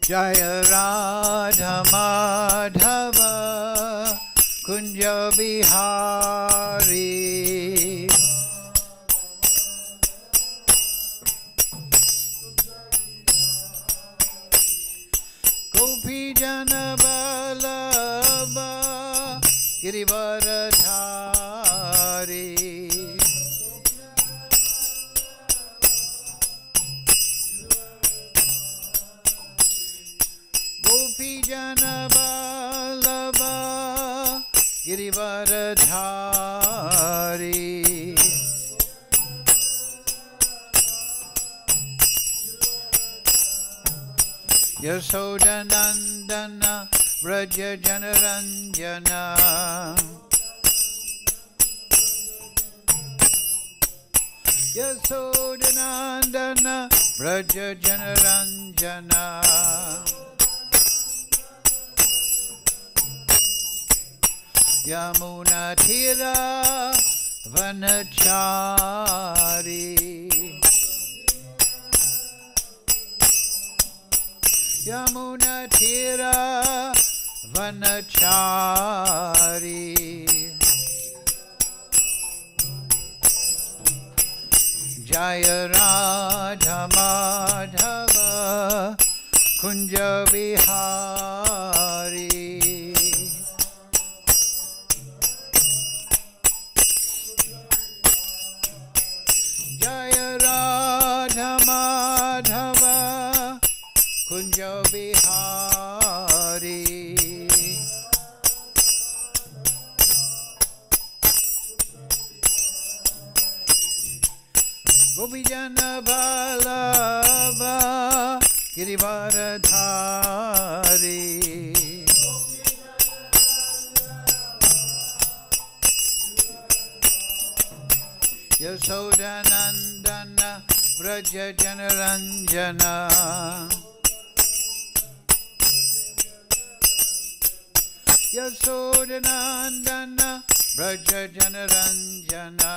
Jaya Radha Madhava Kunja Bihari Gopi Jana Vallabha Girivaradhari Gopi Jana Vallabha Girivaradhari Yasodanandana Vraja Janaranjana Yasodanandana Vraja Janaranjana Yamuna Tira Vanachari Yamuna Tira Vanachari Jaya Radha Madhava Kunja Vihari Jaya Radha Madhava Kunja Vihari Gopijana Vallabha Girivaradhari Yasodanandana Vraja Janaranjana Yasodanandana Vraja Janaranjana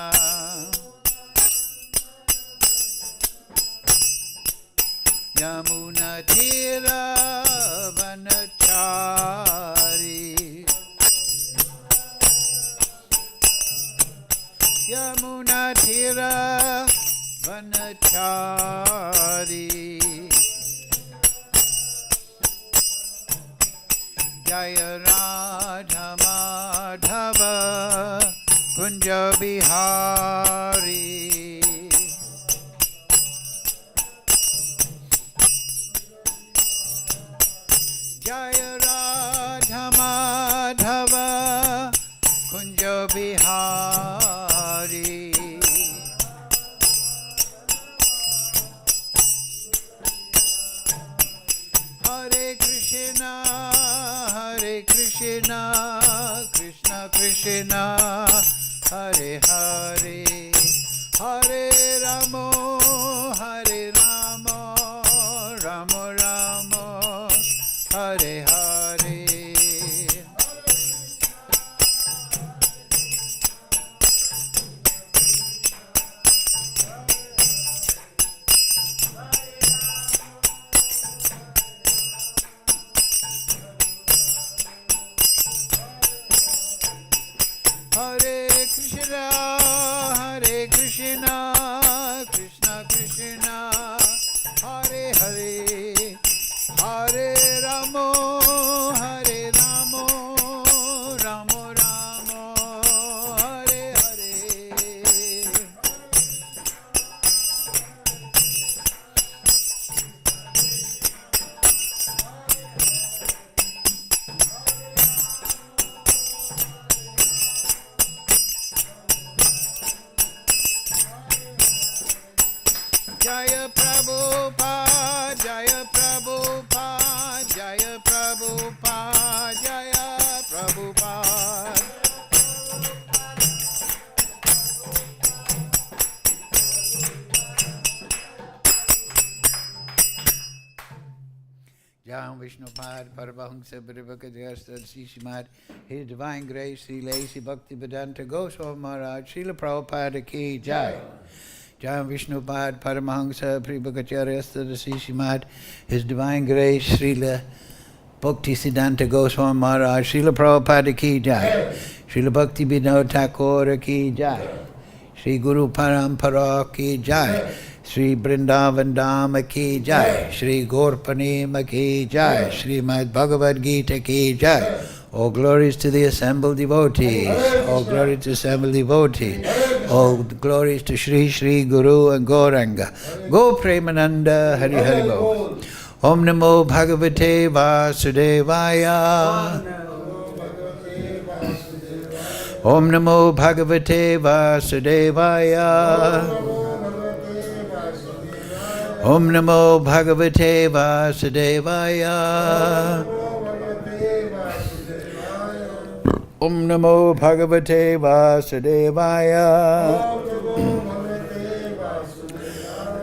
Yamuna Tira Vanachari Yamuna Tira Vanachari Jaya Radha Madhava Kunja Bihari Jaya Radha Madhava Kunja Bihari Hare Krishna Krishna Krishna Hare Hare Hare Ramo Ramo Ramo Hare Hare Hare Krishna Krishna Krishna Hare Hare Hare Ramo Ramo Ramo Hare Hare Jaya Prabhupada, Jaya Prabhupada, Jaya Prabhupada, Jaya Prabhupada. Jai Vishnupad, Paramahamsa Parivakadhyasta, Sishimad, His Divine Grace, Sri Lacy Bhakti Vedanta Goswami Maharaj, Srila Prabhupada Ki Jai. Jayam Vishnupad Paramahamsa Prabhakacharya Srimad, His Divine Grace Srila Bhakti Siddhanta Goswami Maharaj, Srila Prabhupada ki jai, Srila Bhakti Vinod Thakur ki jai, Sri Guru Parampara ki jai, Sri Vrindavan Dham ki jai, Sri Gaurpanima ki jai, Srimad Bhagavad Gita ki jai. All glories to the assembled devotees. All glories to assembled devotees. All glories to Sri Sri Guru and Gauranga. Go Premananda Hari Hari Bo. Om Namo Bhagavate Vasudevaya. Om Namo Bhagavate Vasudevaya. Om Namo Bhagavate Vasudevaya. Om Namo Bhagavate Vasudevaya.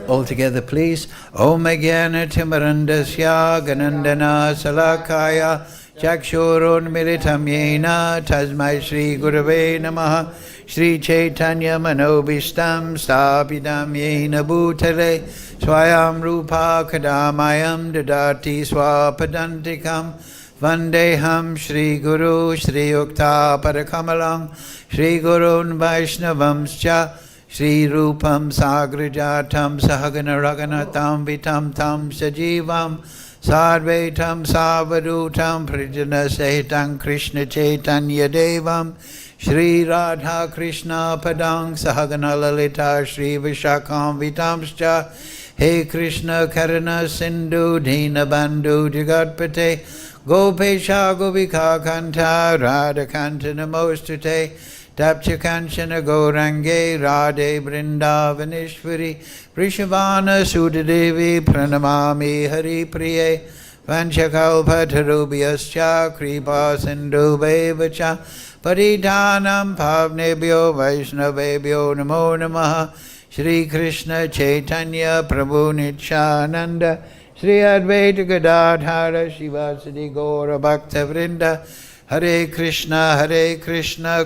All together, please. Om Jnana Timirandasya Ganandana Salakaya Chakshurun Militam Yena Tasmai Shri Gurave Namaha Shri Chaitanya Manobishtam Stapidam Yena Bhutale Swayam Rupa Kadamayam Dadati Swapadantikam Vandeham Shri Guru Shri Uktvā Parakamalam Shri Gurun Vaishnavamscha Shri Rupam Sagrajatam Sahagana Raganatam Vitam Tam Sajivam Sarvetam Savadutam Prijana Sahitam Krishna Chaitanya Devam Shri Radha Krishna Padang Sahagana Lalita Shri Vishakam Vitamscha He Krishna Karana Sindhu Dina Bandhu Jagatpate Gopesha Govika Kanta Radha Kanta Namostute Tapcha Kanchana Gaurange Radhe Vrindavaneshwari Vrishavana Sudadevi Pranamami Hari Priye Vanchakalpatarubhyascha Kripa Sindhu Bevacha Paridhanam Pavnebhyo Vaishnavebhyo Namo Namaha Shri Krishna Chaitanya Prabhu Nityananda Shri Advaita Gadadhara Shivasadi Gaura Bhakta Vrinda Hare Krishna Krishna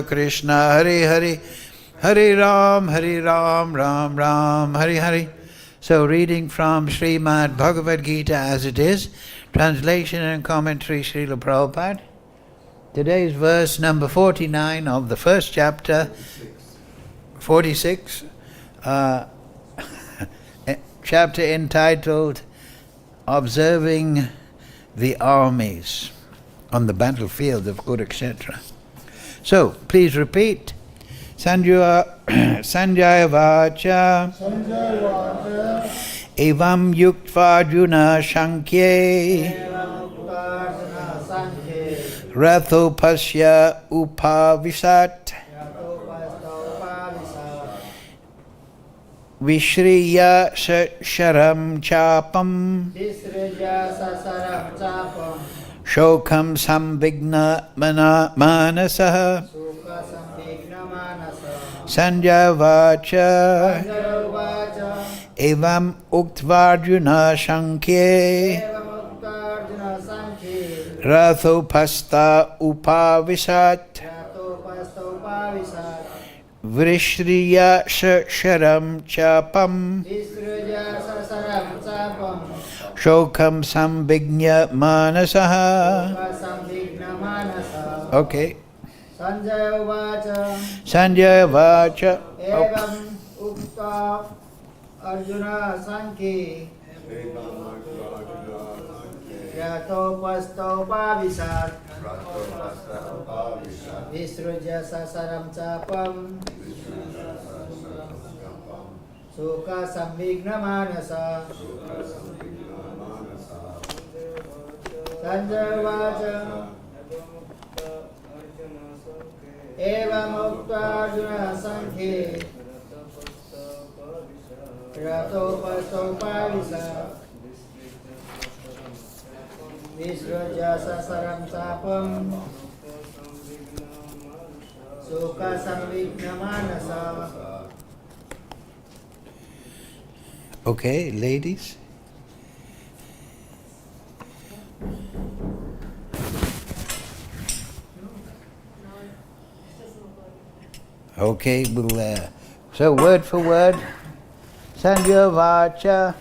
Krishna Hare Hare Hare Ram Ram Ram Hare Hare. So reading from Srimad Bhagavad Gita as it is, translation and commentary Srila Prabhupada. Today's verse number 49 of the first chapter, 46, chapter entitled Observing the Armies on the battlefield of Kurukshetra. So, please repeat. Sañjaya vāca evam uktvārjunaḥ saṅkhye rathopastha upāviśat visṛjya sa-śaram cāpam śoka-saṁvigna-mānasaḥ Sañjaya evam uktvārjunaḥ saṅkhye rathopastha upāviśat visṛjya sa-śaram cāpam śoka-saṁvigna-mānasaḥ. Okay. Sañjaya vāca evam uktvā Arjuna saṅkhye rathopastha upāviśat visṛjya sa-śaram cāpaṁ śoka-saṁvigna-mānasaḥ. Sañjaya vāca evam uktvārjunaḥ saṅkhye rathopastha upāviśat visṛjya sa-śaram cāpaṁ śoka-saṁvigna-mānasaḥ. Okay, ladies. Okay, we'll So word for word, uvāca,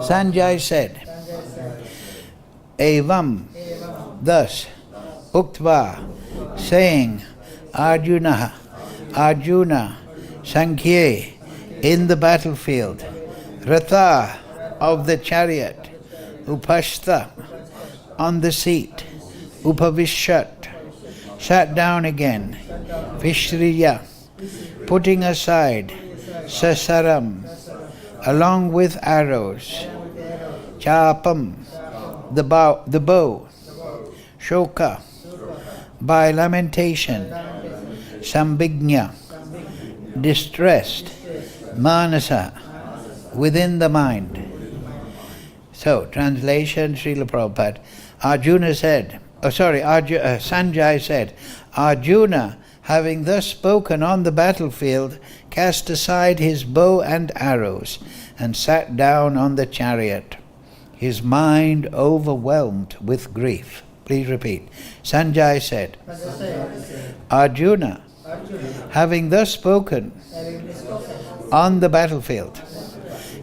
Sañjaya said, evam, thus, uktvā, saying, arjunaḥ, Arjuna, saṅkhye, in the battlefield, ratha, of the chariot, upasthe, on the seat, upāviśat, sat down again, visṛjya, putting aside, sa-śaram, along with arrows, cāpam, the bow, śoka, by lamentation, saṁvigna, distressed, mānasaḥ, within the mind. So, translation, Srila Prabhupada, Sañjaya said, Arjuna, having thus spoken on the battlefield, cast aside his bow and arrows, and sat down on the chariot, his mind overwhelmed with grief. Please repeat. Sañjaya said, Arjuna, having thus spoken on the battlefield,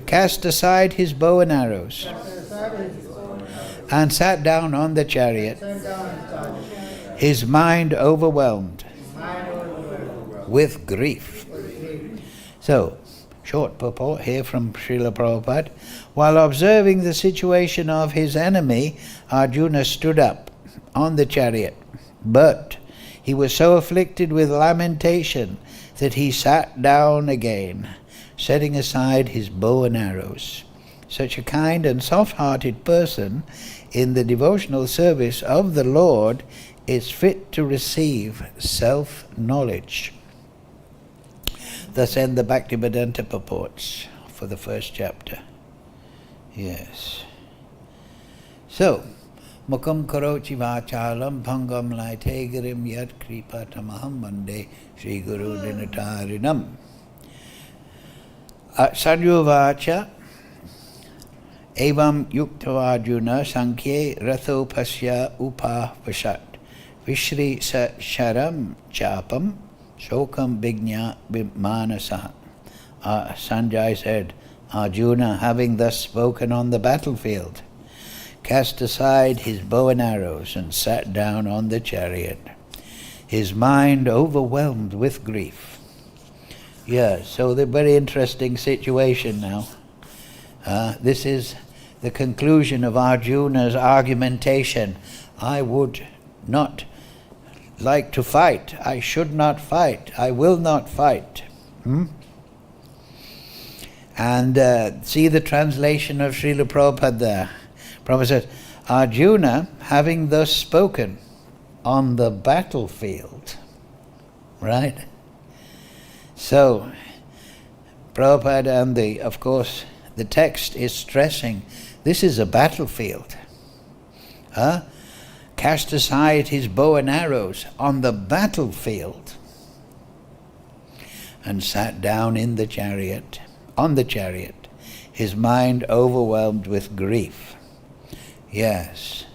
cast aside his bow and arrows, and sat down on the chariot, his mind overwhelmed with grief. So, short purport here from Srila Prabhupada. While observing the situation of his enemy, Arjuna stood up on the chariot, but he was so afflicted with lamentation that he sat down again, setting aside his bow and arrows. Such a kind and soft-hearted person in the devotional service of the Lord is fit to receive self-knowledge. Thus end the Bhaktivedanta purports for the first chapter. Yes. So, Mukam karochi vācālam bhangam laitegarim yat kripatamaham vande Sri Guru dinatarinam. Uvāca, evam uktvārjunaḥ saṅkhye rathopastha upāviśat visṛjya sa-śaram cāpaṁ śoka-saṁvigna-mānasaḥ. Sañjaya said, Arjuna, having thus spoken on the battlefield, cast aside his bow and arrows and sat down on the chariot, his mind overwhelmed with grief. Yes, so the very interesting situation now. This is the conclusion of Arjuna's argumentation. I would not like to fight. I should not fight. I will not fight. And see the translation of Srila Prabhupada there. Prabhupada says, Arjuna, having thus spoken on the battlefield, right? So, Prabhupada and of course, the text is stressing, this is a battlefield. Cast aside his bow and arrows on the battlefield, and sat down in the chariot, on the chariot, his mind overwhelmed with grief. Yes.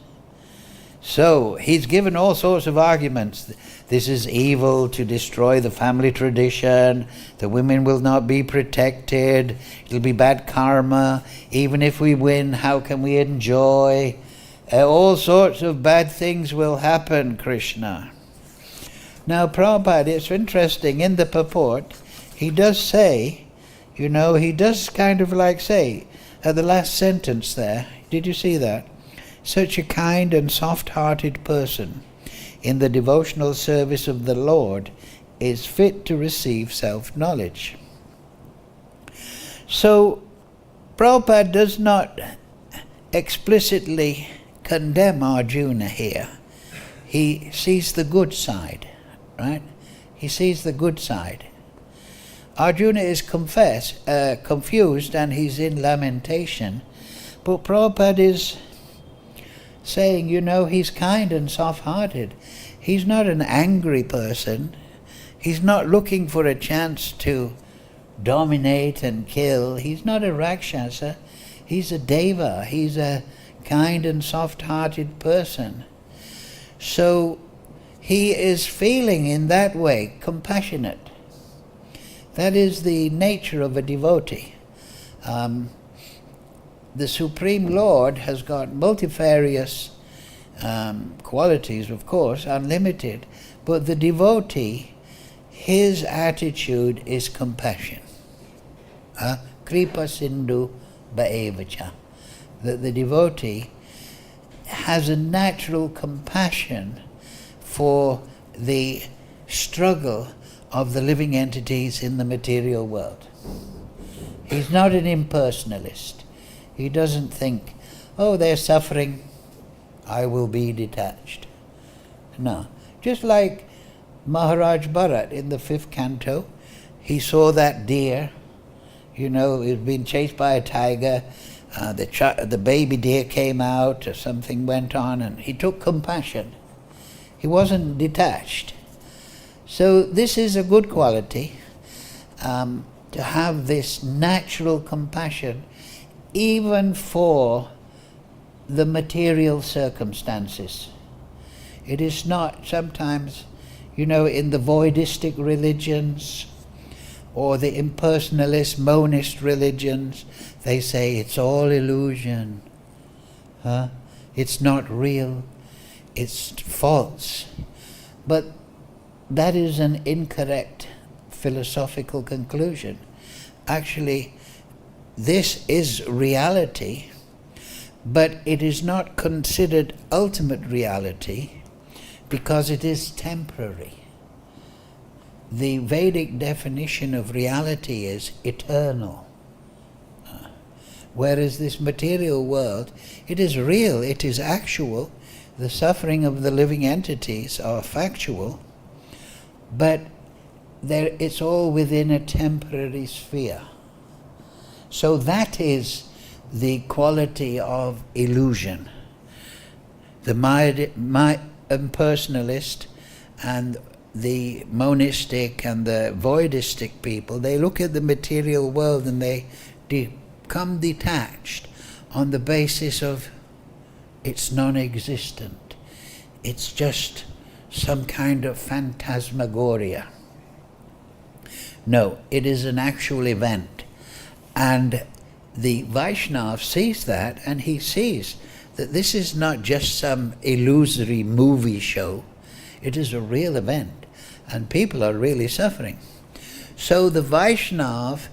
So, he's given all sorts of arguments. This is evil to destroy the family tradition. The women will not be protected. It'll be bad karma. Even if we win, how can we enjoy? All sorts of bad things will happen, Krishna. Now, Prabhupada, it's interesting, in the purport, he does say, he does kind of like say, at the last sentence there, did you see that? Such a kind and soft-hearted person in the devotional service of the Lord is fit to receive self-knowledge. So, Prabhupada does not explicitly condemn Arjuna here. He sees the good side, right? He sees the good side. Arjuna is confused and he's in lamentation, but Prabhupada is saying, he's kind and soft-hearted. He's not an angry person. He's not looking for a chance to dominate and kill. He's not a rakshasa. He's a deva. He's a kind and soft-hearted person. So he is feeling in that way compassionate, That is the nature of a devotee. The Supreme Lord has got multifarious qualities, of course, unlimited, but the devotee, his attitude is compassion. Kripa sindhu bhaevacha. The devotee has a natural compassion for the struggle of the living entities in the material world. He's not an impersonalist. He doesn't think, oh, they're suffering, I will be detached. No. Just like Maharaj Bharat in the 5th canto, he saw that deer, he was being chased by a tiger, the baby deer came out, or something went on, and he took compassion. He wasn't detached. So this is a good quality, to have this natural compassion even for the material circumstances. It is not sometimes, in the voidistic religions or the impersonalist monist religions, they say it's all illusion. It's not real. It's false. But that is an incorrect philosophical conclusion. Actually, this is reality, but it is not considered ultimate reality because it is temporary. The Vedic definition of reality is eternal. Whereas this material world, it is real, it is actual. The suffering of the living entities are factual, but it's all within a temporary sphere. So that is the quality of illusion. The impersonalist and the monistic and the voidistic people, they look at the material world and they become detached on the basis of it's non-existent. It's just some kind of phantasmagoria. No, it is an actual event. And the Vaishnava sees that, and he sees that this is not just some illusory movie show. It is a real event, and people are really suffering. So the Vaishnava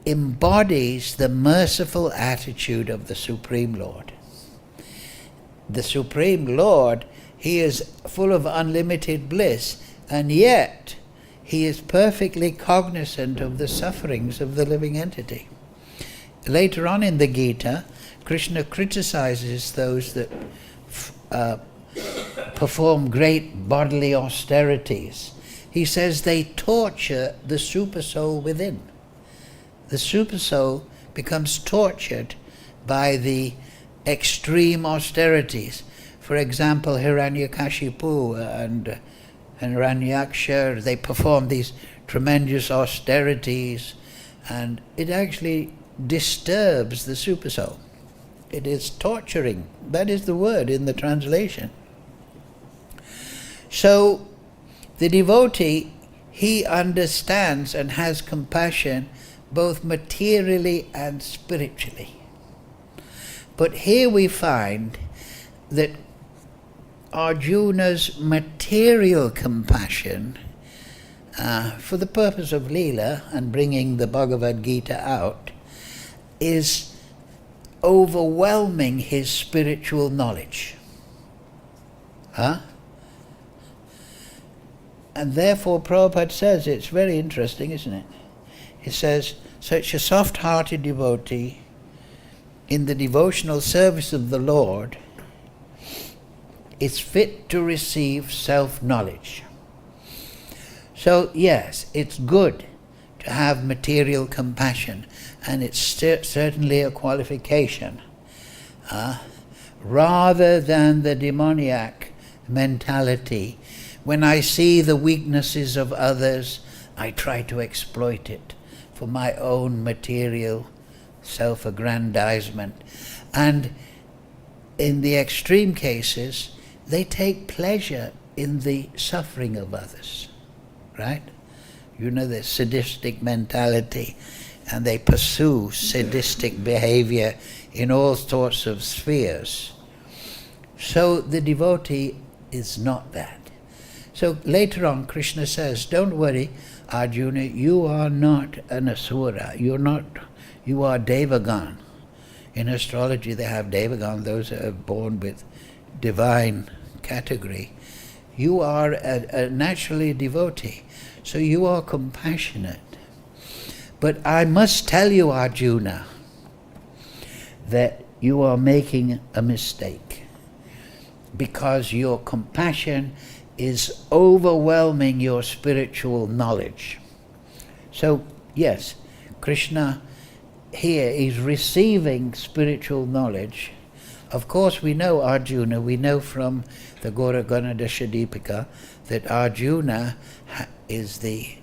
embodies the merciful attitude of the Supreme Lord. The Supreme Lord, he is full of unlimited bliss, and yet he is perfectly cognizant of the sufferings of the living entity. Later on in the Gita, Krishna criticizes those that perform great bodily austerities. He says they torture the supersoul within. The supersoul becomes tortured by the extreme austerities. For example, Hiranyakashipu and Hiranyaksha, they perform these tremendous austerities, and it actually disturbs the supersoul. It is torturing. That is the word in the translation. So the devotee, he understands and has compassion both materially and spiritually. But here we find that Arjuna's material compassion, for the purpose of Leela and bringing the Bhagavad Gita out, is overwhelming his spiritual knowledge. And therefore Prabhupada says, it's very interesting, isn't it? He says, such a soft-hearted devotee in the devotional service of the Lord is fit to receive self-knowledge. So yes, it's good to have material compassion, and it's certainly a qualification, rather than the demoniac mentality. When I see the weaknesses of others, I try to exploit it for my own material self-aggrandizement. And in the extreme cases, they take pleasure in the suffering of others, right? the sadistic mentality, and they pursue sadistic behavior in all sorts of spheres. So the devotee is not that. So later on Krishna says, don't worry, Arjuna, you are not an asura, you are devagan. In astrology they have devagan, those that are born with divine category. You are a naturally devotee, so you are compassionate. But I must tell you, Arjuna, that you are making a mistake, because your compassion is overwhelming your spiritual knowledge. So, yes, Krishna here is receiving spiritual knowledge. Of course, we know Arjuna, we know from the Gaura Ganadasha Deepika that Arjuna is the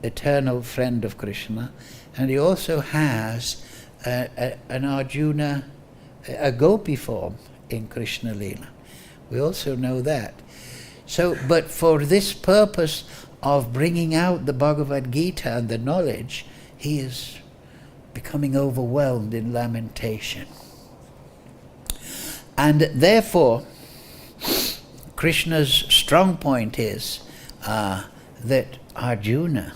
eternal friend of Krishna, and he also has an Arjuna, a gopi form in Krishna Leela. We also know that. So, but for this purpose of bringing out the Bhagavad Gita and the knowledge, he is becoming overwhelmed in lamentation. And therefore, Krishna's strong point is that Arjuna,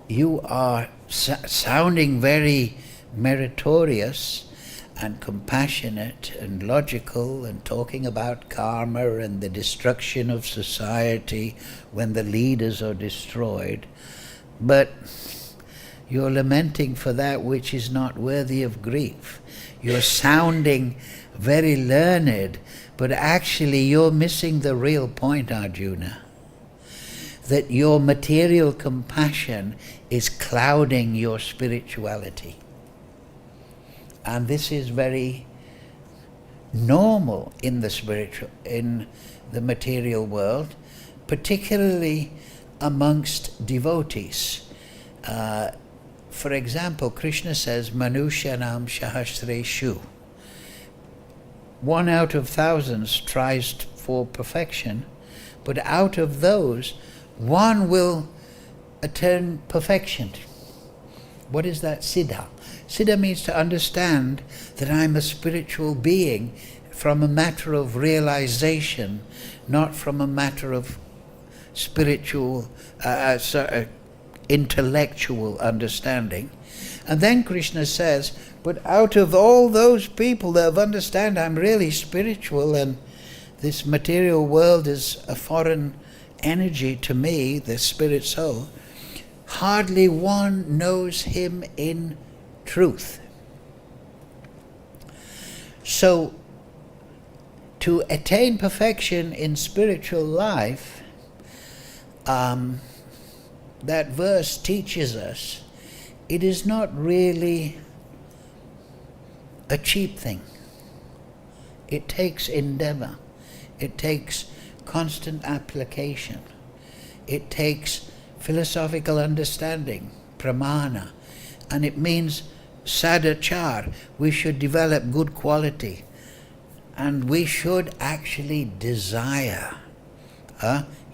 you are sounding very meritorious and compassionate and logical and talking about karma and the destruction of society when the leaders are destroyed, but you're lamenting for that which is not worthy of grief. You're sounding very learned, but actually you're missing the real point, Arjuna. That your material compassion is clouding your spirituality. And this is very normal in the material world, particularly amongst devotees. For example, Krishna says, Manusyanam Sahasreshu. 1 out of thousands tries for perfection, but out of those, 1 will attain perfection. What is that? Siddha. Siddha means to understand that I'm a spiritual being from a matter of realization, not from a matter of spiritual, intellectual understanding. And then Krishna says, but out of all those people that understand I'm really spiritual and this material world is a foreign energy to me, the spirit soul, hardly one knows him in truth. So, to attain perfection in spiritual life, that verse teaches us it is not really a cheap thing. It takes endeavor. It takes constant application. It takes philosophical understanding, pramana, and it means sadachar. We should develop good quality, and we should actually desire.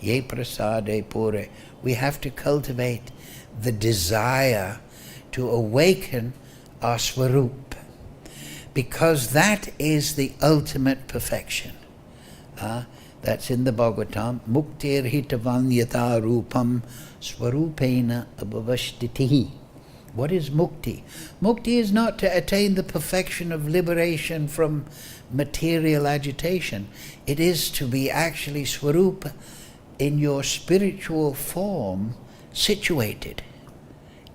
Ye prasade pure. We have to cultivate the desire to awaken our swarup, because that is the ultimate perfection. That's in the Bhagavatam. Muktir hitavan yata rupam swarupena abhavashtitihi. What is mukti? Mukti is not to attain the perfection of liberation from material agitation. It is to be actually swarupa in your spiritual form, situated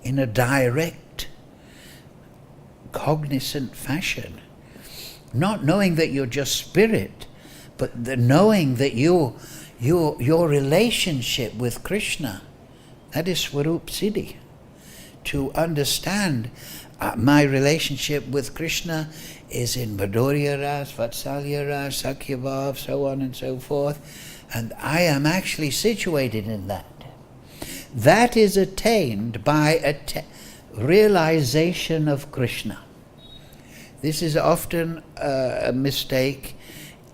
in a direct, cognizant fashion. Not knowing that you're just spirit, but the knowing that your relationship with Krishna, that is Swarup Siddhi. To understand my relationship with Krishna is in Madhurya Ras, Vatsalya Ras, Sakhya Bhav, so on and so forth. And I am actually situated in that. That is attained by realization of Krishna. This is often a mistake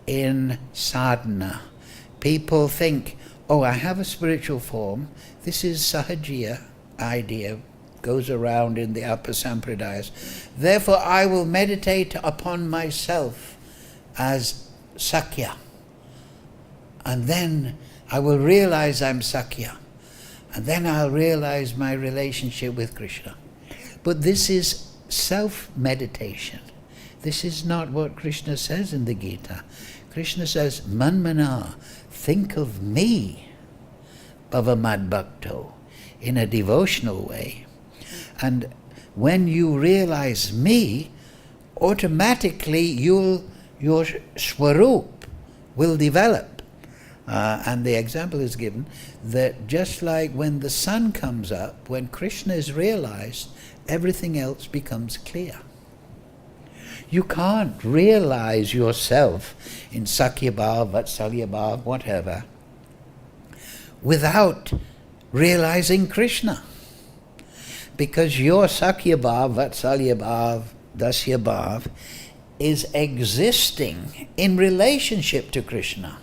in sadhana. People think, oh, I have a spiritual form. This is sañjaya idea, goes around in the upper sampradayas. Therefore I will meditate upon myself as saṅkhye. And then I will realize I'm saṅkhye. And then I'll realize my relationship with Krishna. But this is self-meditation. This is not what Krishna says in the Gita. Krishna says, manmana, think of me, bhavamad bhakto, in a devotional way. And when you realize me, automatically your swarup will develop. And the example is given that just like when the sun comes up, when Krishna is realized, everything else becomes clear. You can't realize yourself in saṅkhye bhāv, vatsalya bhāv, whatever, without realizing Krishna. Because your saṅkhye bhāv, vatsalya bhāv, dasya bhāv is existing in relationship to Krishna.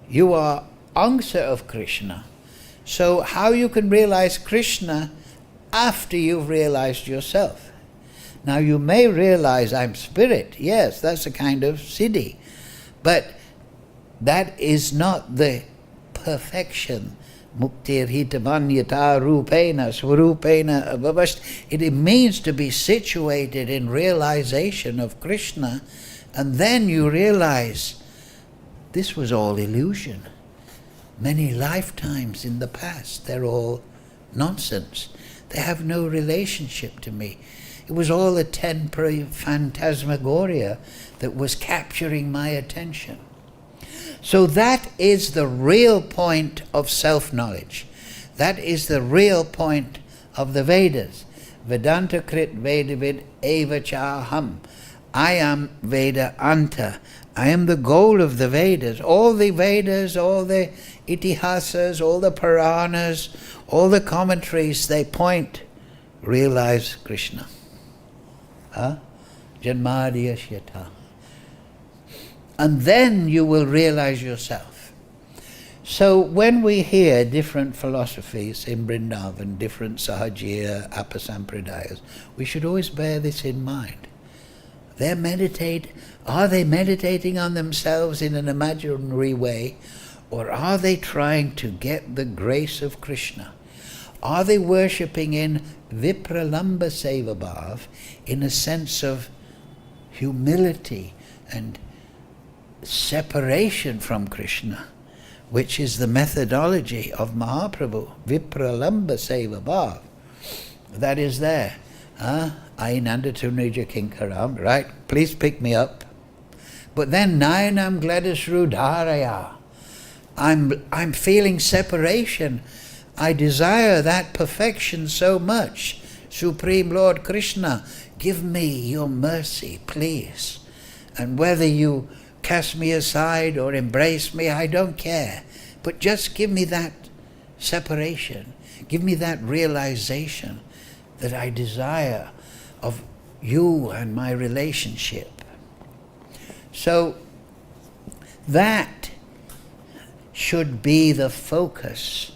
You are angsa of Krishna. So how you can realize Krishna after you've realized yourself? Now you may realize I'm spirit. Yes, that's a kind of siddhi. But that is not the perfection. Muktir hitavanyata rupena swarupena avavast. It means to be situated in realization of Krishna, and then you realize this was all illusion. Many lifetimes in the past, they're all nonsense. They have no relationship to me. It was all a temporary phantasmagoria that was capturing my attention. So that is the real point of self-knowledge. That is the real point of the Vedas. Vedanta krit vedavid eva chāham. I am Veda Anta. I am the goal of the Vedas. All the Vedas, all the itihasas, all the Puranas, all the commentaries, they point, realize Krishna. Janmadhyashyata. And then you will realize yourself. So when we hear different philosophies in Vrindavan, different sañjaya, upper sampradayas, we should always bear this in mind. Are they meditating on themselves in an imaginary way, or are they trying to get the grace of Krishna? Are they worshipping in vipralamba seva bhav, in a sense of humility and separation from Krishna, which is the methodology of Mahaprabhu, vipralamba seva bhav. That is there. Ainanda tunija kinkaram, right? Please pick me up. But then nayanam gladis rudharaya. I'm feeling separation. I desire that perfection so much. Supreme Lord Krishna, give me your mercy, please. And whether you cast me aside or embrace me, I don't care. But just give me that separation. Give me that realization that I desire of you and my relationship. So that should be the focus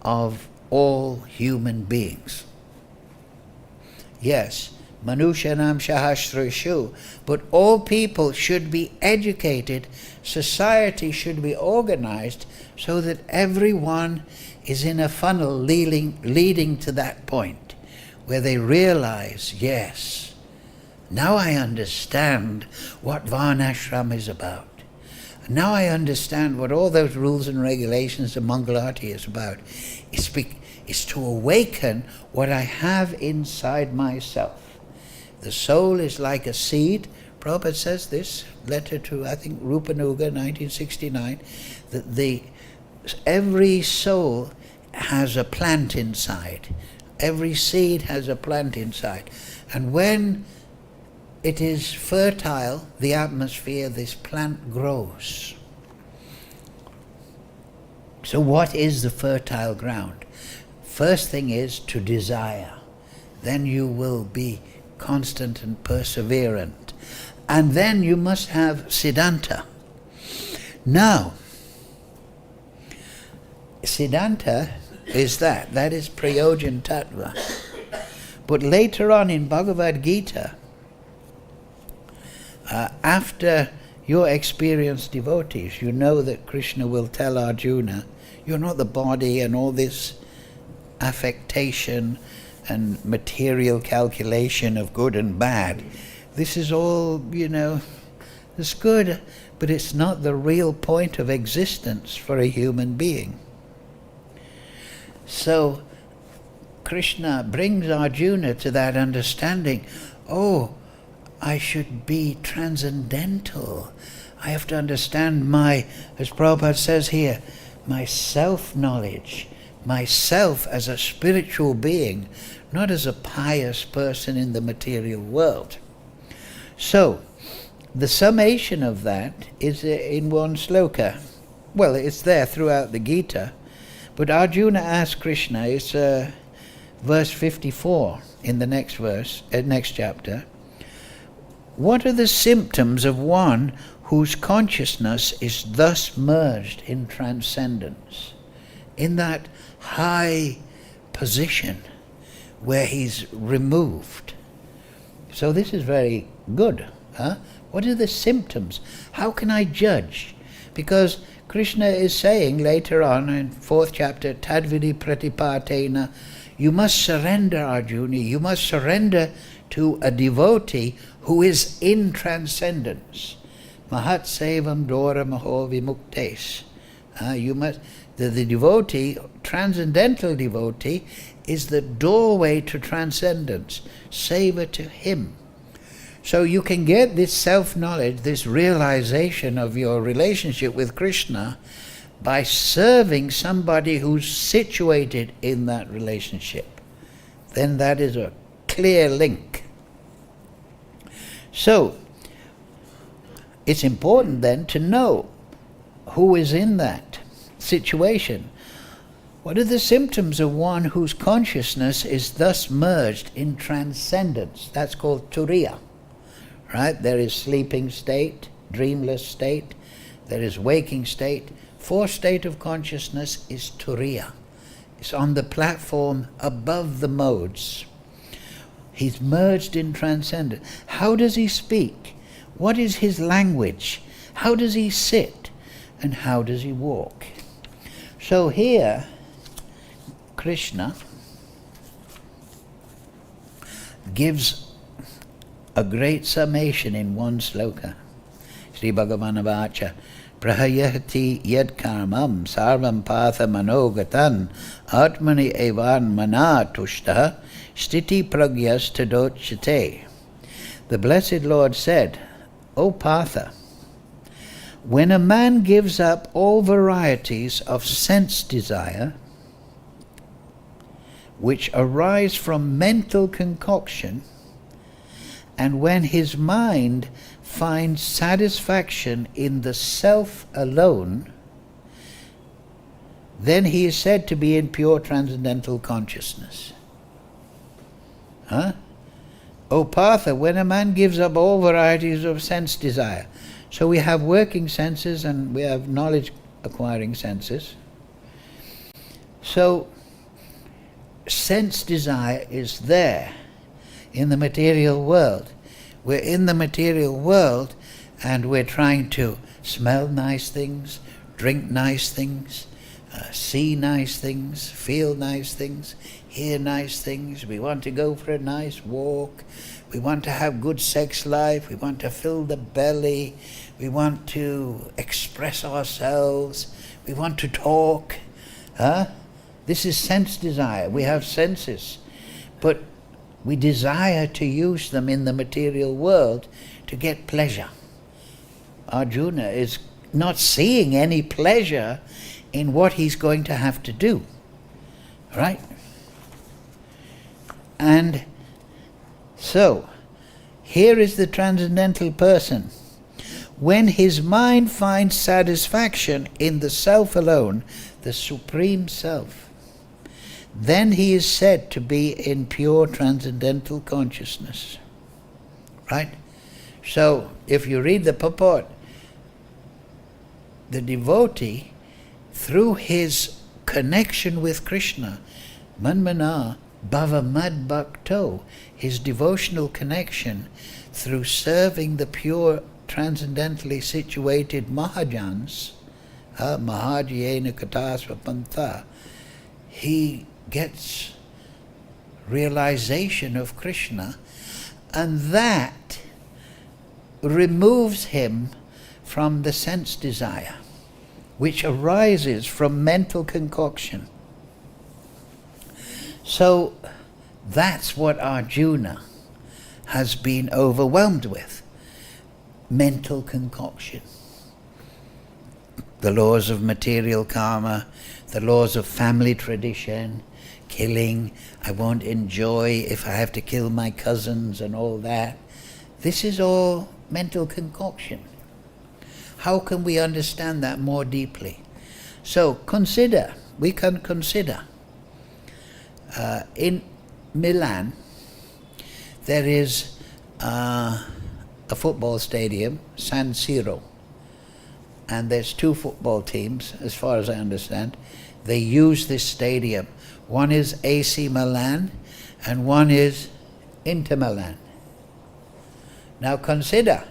of all human beings. Yes, manushanam sahasrashu, but all people should be educated, society should be organized so that everyone is in a funnel leading to that point where they realize, yes, now I understand what varnashram is about. Now I understand what all those rules and regulations of Mangalarti is about. It's to awaken what I have inside myself. The soul is like a seed. Prabhupada says this, letter to, I think, Rupanuga, 1969, that every soul has a plant inside. Every seed has a plant inside. And when it is fertile, the atmosphere, this plant grows. So what is the fertile ground? First thing is to desire. Then you will be constant and perseverant. And then you must have siddhanta. Now, Siddhanta is that is prayojan tattva. But later on in Bhagavad Gita, after your experienced devotees, you know that Krishna will tell Arjuna, you're not the body and all this affectation and material calculation of good and bad. This is all, it's good, but it's not the real point of existence for a human being. So Krishna brings Arjuna to that understanding. Oh, I should be transcendental. I have to understand as Prabhupada says here, my self-knowledge, myself as a spiritual being, not as a pious person in the material world. So, the summation of that is in one sloka. Well, it's there throughout the Gita, but Arjuna asked Krishna, it's verse 54 in the next verse, next chapter, what are the symptoms of one whose consciousness is thus merged in transcendence, in that high position where he's removed? So this is very good. What are the symptoms? How can I judge? Because Krishna is saying later on in 4th chapter, Tadvidi pratipatena, you must surrender, Arjuna, you must surrender to a devotee who is in transcendence. Mahat sevam dora maho vimuktes. The devotee, transcendental devotee, is the doorway to transcendence. Seva to him. So you can get this self-knowledge, this realization of your relationship with Krishna by serving somebody who's situated in that relationship. Then that is a clear link. So, it's important then to know who is in that situation. What are the symptoms of one whose consciousness is thus merged in transcendence? That's called turiya. Right? There is sleeping state, dreamless state, there is waking state. Fourth state of consciousness is turiya. It's on the platform above the modes. He's merged in transcendence. How does he speak? What is his language? How does he sit? And how does he walk? So here, Krishna gives a great summation in one sloka. Sri Bhagavan uvāca, prahayati yad karmam sarvam patha manogatan atmani evan manatushta stiti pragyas tadochate. The Blessed Lord said, O Partha, when a man gives up all varieties of sense desire, which arise from mental concoction, and when his mind finds satisfaction in the self alone, then he is said to be in pure transcendental consciousness. O Partha, when a man gives up all varieties of sense desire, so we have working senses and we have knowledge acquiring senses. So sense desire is there in the material world. We're in the material world and we're trying to smell nice things, drink nice things, see nice things, feel nice things, hear nice things. We want to go for a nice walk. We want to have good sex life. We want to fill the belly. We want to express ourselves. We want to talk. This is sense desire. We have senses. But we desire to use them in the material world to get pleasure. Arjuna is not seeing any pleasure in what he's going to have to do. Right? And so, here is the transcendental person. When his mind finds satisfaction in the self alone, the supreme self, then he is said to be in pure transcendental consciousness. Right? So, if you read the purport, the devotee, through his connection with Krishna, manmana bhava mad bhakto, his devotional connection through serving the pure, transcendentally situated Mahajans, Mahajayena Katasva Pantha, he gets realization of Krishna, and that removes him from the sense desire, which arises from mental concoction. So that's what Arjuna has been overwhelmed with, mental concoction. The laws of material karma, the laws of family tradition, killing, I won't enjoy if I have to kill my cousins and all that. This is all mental concoction. How can we understand that more deeply? So we can consider, in Milan, there is a football stadium, San Siro, and there's 2 football teams, as far as I understand. They use this stadium. One is AC Milan and one is Inter Milan. Now consider,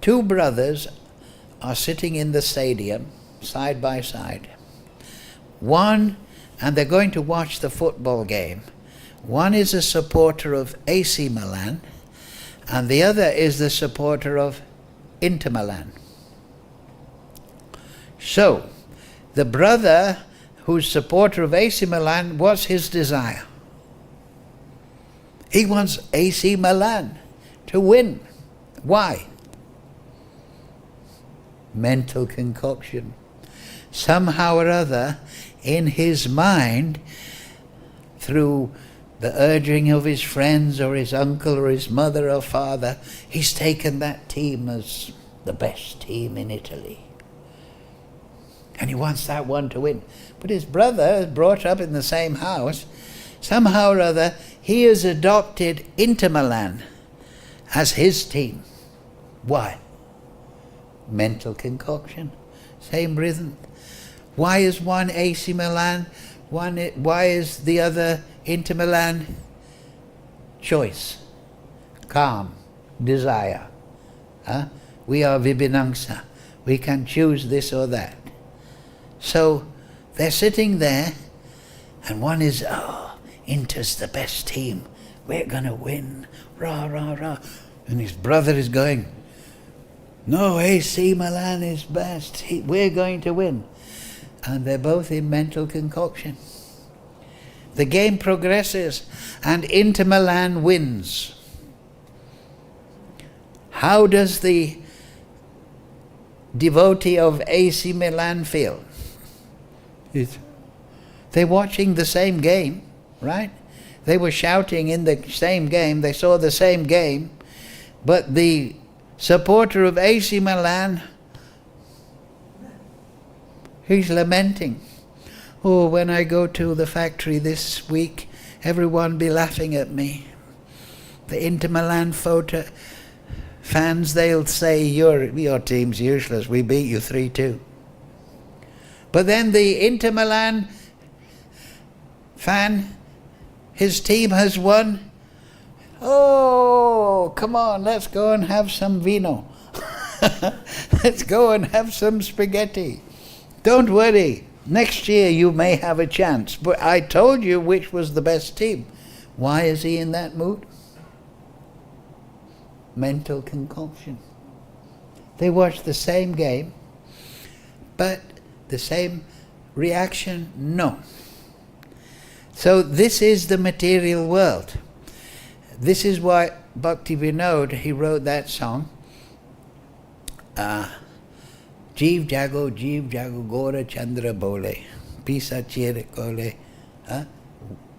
2 brothers are sitting in the stadium side by side. One, and they're going to watch the football game. One is a supporter of AC Milan and the other is the supporter of Inter Milan. So, the brother who's supporter of AC Milan, what's his desire? He wants AC Milan to win. Why? Mental concoction. Somehow or other, in his mind, through the urging of his friends or his uncle or his mother or father, he's taken that team as the best team in Italy. And he wants that one to win. But his brother is brought up in the same house. Somehow or other, he has adopted Inter Milan as his team. Why? Mental concoction. Same rhythm. Why is one AC Milan? Why is the other Inter Milan? Choice. Calm. Desire. We are vibhinangsa. We can choose this or that. So they're sitting there, and one is, Inter's the best team. We're going to win. Rah, rah, rah. And his brother is going, no, AC Milan is best. We're going to win. And they're both in mental concoction. The game progresses, and Inter Milan wins. How does the devotee of AC Milan feel? They're watching the same game, right? They were shouting in the same game, they saw the same game, but the supporter of AC Milan, he's lamenting. Oh, when I go to the factory this week, everyone be laughing at me. The Inter Milan fans, they'll say, your team's useless, we beat you 3-2. But then the Inter Milan fan, his team has won. Oh, come on, let's go and have some vino. Let's go and have some spaghetti. Don't worry, next year you may have a chance. But I told you which was the best team. Why is he in that mood? Mental concoction. They watch the same game, but the same reaction? No. So this is the material world. This is why Bhakti Vinod, he wrote that song, Jeev Jago Gora Chandra Bole, Pisa Chire Kole.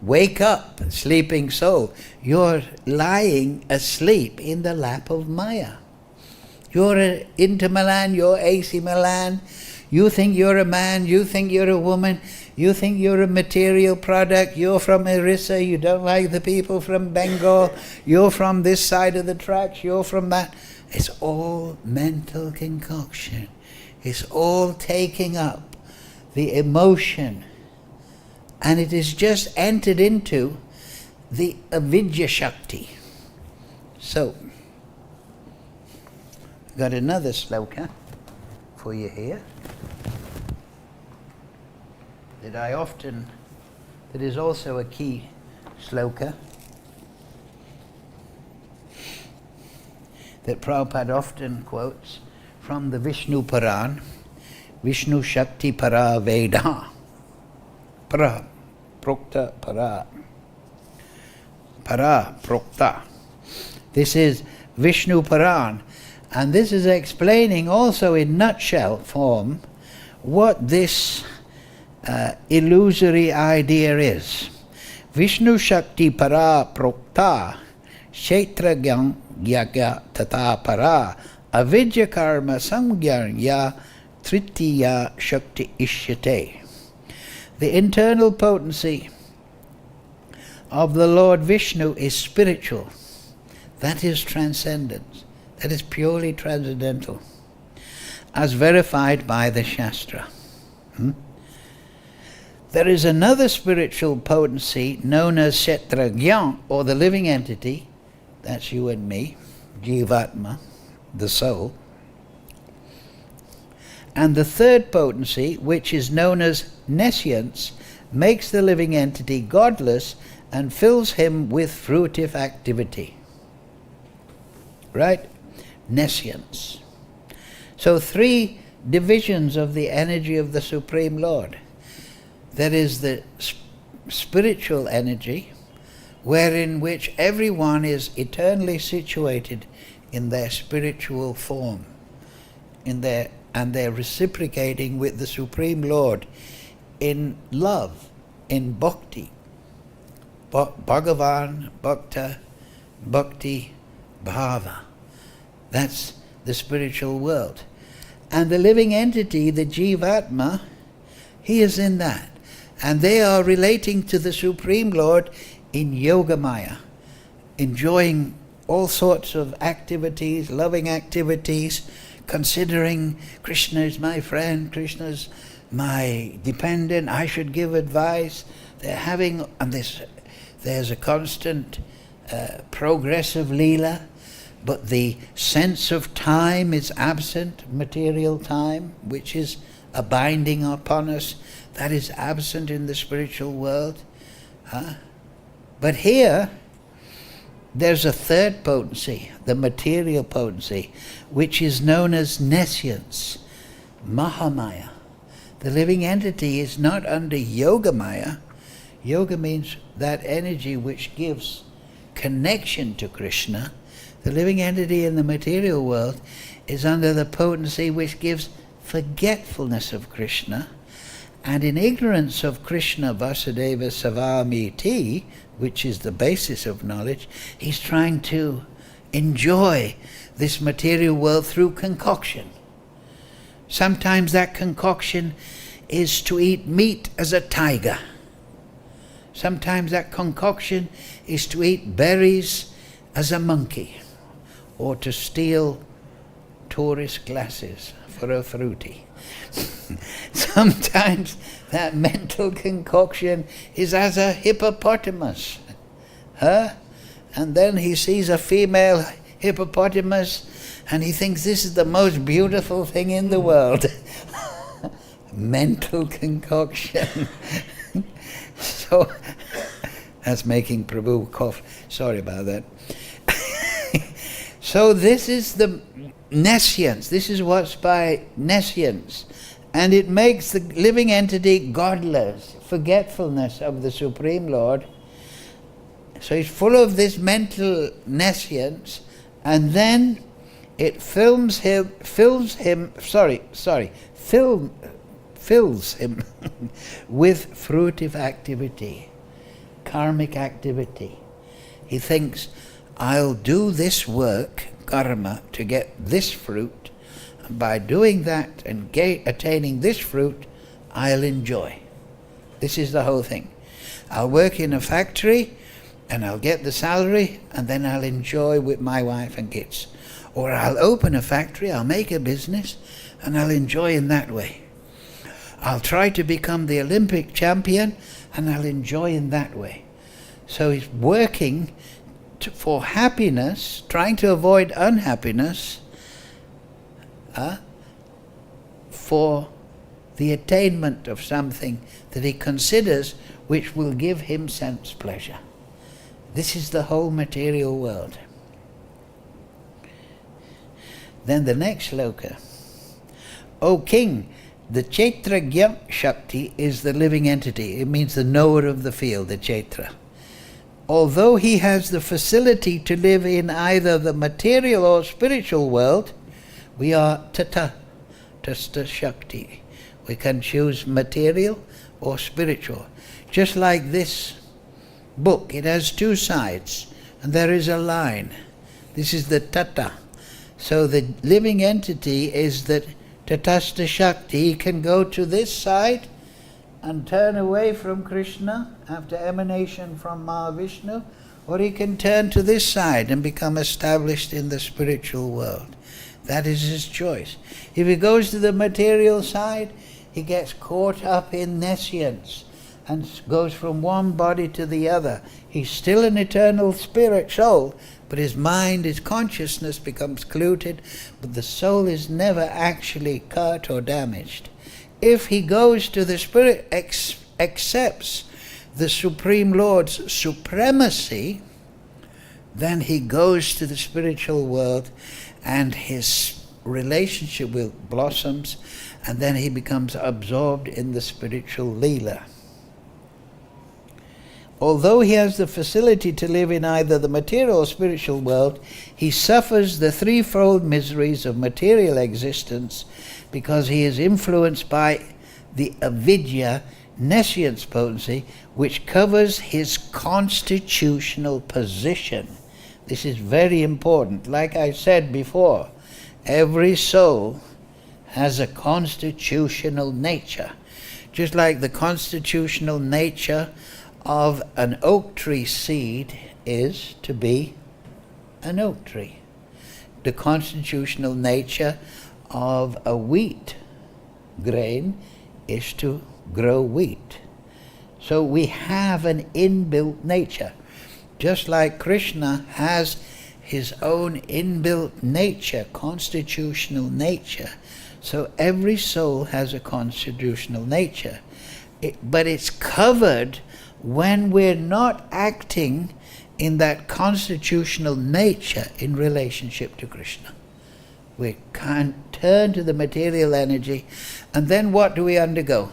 Wake up, sleeping soul. You're lying asleep in the lap of Maya. You're Inter Milan, you're AC Milan. You think you're a man, you think you're a woman, you think you're a material product, you're from Orissa, you don't like the people from Bengal, you're from this side of the tracks, you're from that. It's all mental concoction. It's all taking up the emotion and it is just entered into the avidya shakti. So, got another sloka for you here that is also a key sloka that Prabhupada often quotes from the Vishnu Puran, Vishnu Shakti Para Veda. Para, Prokta, Para. Para, Prokta. This is Vishnu Puran, and this is explaining also in nutshell form what this illusory idea is. Vishnu Shakti Para Prokta Kshetragyam Yagya Tata Para Avidya Karma Sañjaya Tritiya Shakti Ishyate. The internal potency of the Lord Vishnu is spiritual. That is transcendence. That is purely transcendental, as verified by the Shastra. There is another spiritual potency known as Kshetragyan, or the living entity. That's you and me, Jivatma, the soul. And the third potency, which is known as nescience, makes the living entity godless and fills him with fruitive activity. Right? Nescience. So 3 divisions of the energy of the Supreme Lord. There is the spiritual energy, wherein which everyone is eternally situated in their spiritual form, and they're reciprocating with the Supreme Lord in love, in bhakti. Bhagavan, bhakta, bhakti, bhava. That's the spiritual world. And the living entity, the Jivatma, he is in that. And they are relating to the Supreme Lord in Yogamaya, enjoying all sorts of activities, loving activities, considering Krishna is my friend, Krishna is my dependent, I should give advice. They're having, and there's a constant progressive leela, but the sense of time is absent, material time, which is a binding upon us, that is absent in the spiritual world. But here, there's a third potency, the material potency, which is known as nescience, Mahamaya. The living entity is not under Yogamaya. Yoga means that energy which gives connection to Krishna. The living entity in the material world is under the potency which gives forgetfulness of Krishna. And in ignorance of Krishna Vasudeva Savamiti, which is the basis of knowledge, he's trying to enjoy this material world through concoction. Sometimes that concoction is to eat meat as a tiger. Sometimes that concoction is to eat berries as a monkey, or to steal tourist glasses for a fruity. Sometimes that mental concoction is as a hippopotamus. And then he sees a female hippopotamus and he thinks this is the most beautiful thing in the world. Mental concoction. So, that's making Prabhu cough. Sorry about that. So this is the nescience. This is what's by nescience. And it makes the living entity godless, forgetfulness of the Supreme Lord. So he's full of this mental nescience, and then it fills him with fruitive activity, karmic activity. He thinks, I'll do this work, karma, to get this fruit, and by doing that and attaining this fruit, I'll enjoy. This is the whole thing. I'll work in a factory, and I'll get the salary, and then I'll enjoy with my wife and kids. Or I'll open a factory, I'll make a business, and I'll enjoy in that way. I'll try to become the Olympic champion, and I'll enjoy in that way. So he's working for happiness, trying to avoid unhappiness, for the attainment of something that he considers which will give him sense pleasure. This is the whole material world. Then the next sloka. O king, the kshetrajna Shakti is the living entity. It means the knower of the field, the kshetra. Although he has the facility to live in either the material or spiritual world, we are tasta Shakti. We can choose material or spiritual. Just like this book, it has two sides, and there is a line. This is the tata. So the living entity is that tatasta Shakti. He can go to this side and turn away from Krishna after emanation from Mahavishnu, or he can turn to this side and become established in the spiritual world. That is his choice. If he goes to the material side, he gets caught up in nescience and goes from one body to the other. He's still an eternal spirit soul, but his mind, his consciousness becomes polluted, but the soul is never actually cut or damaged. If he goes to the spirit, accepts the Supreme Lord's supremacy, then he goes to the spiritual world and his relationship with blossoms, and then he becomes absorbed in the spiritual leela. Although he has the facility to live in either the material or spiritual world, he suffers the threefold miseries of material existence because he is influenced by the avidya, nescience potency, which covers his constitutional position. This is very important. Like I said before, every soul has a constitutional nature. Just like the constitutional nature of an oak tree seed is to be an oak tree. The constitutional nature of a wheat grain is to grow wheat. So we have an inbuilt nature. Just like Krishna has his own inbuilt nature, constitutional nature. So every soul has a constitutional nature. But it's covered when we're not acting in that constitutional nature in relationship to Krishna. We can't turn to the material energy, and then what do we undergo?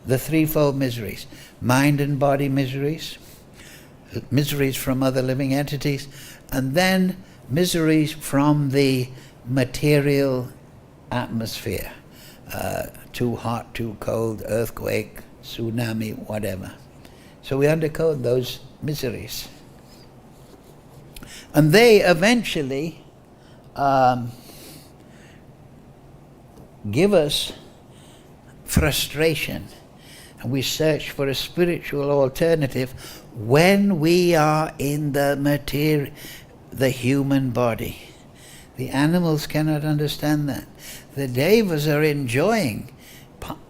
The threefold miseries. Mind and body miseries, miseries from other living entities, and then miseries from the material atmosphere. Too hot, too cold, earthquake, tsunami, whatever. So we undergo those miseries. And they eventually give us frustration. And we search for a spiritual alternative when we are in the human body. The animals cannot understand that. The devas are enjoying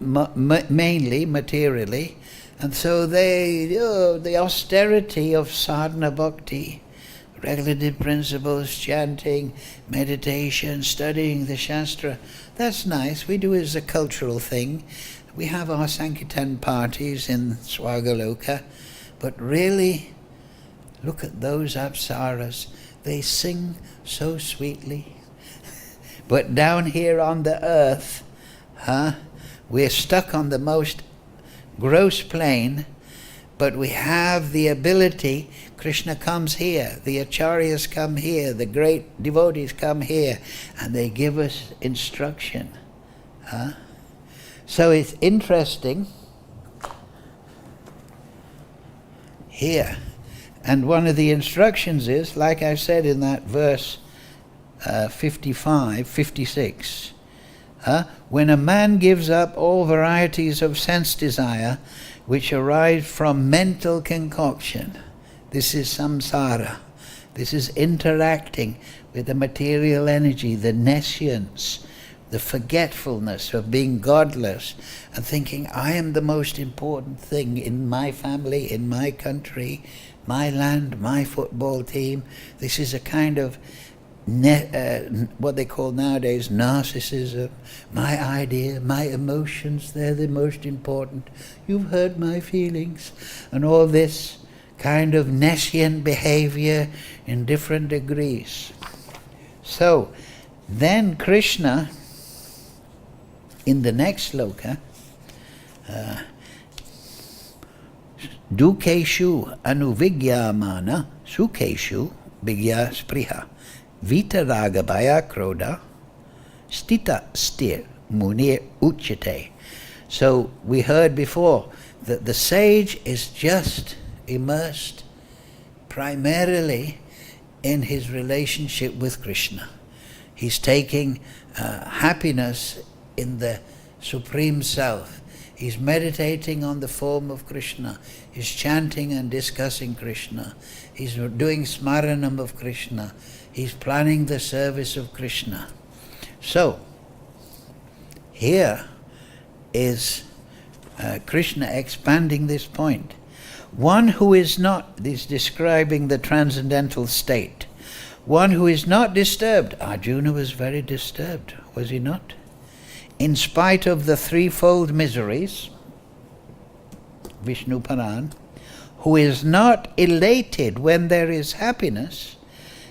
mainly materially, and so the austerity of sadhana bhakti, regulative principles, chanting, meditation, studying the Shastra, that's nice. We do it as a cultural thing. We have our Sankirtan parties in Swagaloka, but really, look at those apsaras. They sing so sweetly. But down here on the earth, we're stuck on the most gross plane, but we have the ability. Krishna comes here, the acharyas come here, the great devotees come here, and they give us instruction. So it's interesting here. And one of the instructions is, like I said in that verse 56, when a man gives up all varieties of sense desire which arise from mental concoction, this is samsara. This is interacting with the material energy, the nescience, the forgetfulness of being godless and thinking, I am the most important thing in my family, in my country, my land, my football team. This is a kind of what they call nowadays narcissism. My idea, my emotions, they're the most important. You've hurt my feelings. And all this kind of nescient behavior in different degrees. So, then Krishna, in the next sloka, dukeshu anuvigyamana sukeshu vigya spriha vitaraga bhaya krodha stita stir munir uchyate. So we heard before that the sage is just immersed primarily in his relationship with Krishna. He's taking happiness in the Supreme Self. He's meditating on the form of Krishna. He's chanting and discussing Krishna. He's doing smaranam of Krishna. He's planning the service of Krishna. So, here is Krishna expanding this point. One who is not, this is describing the transcendental state. One who is not disturbed. Arjuna was very disturbed, was he not? In spite of the threefold miseries, Vishnu Paran, who is not elated when there is happiness.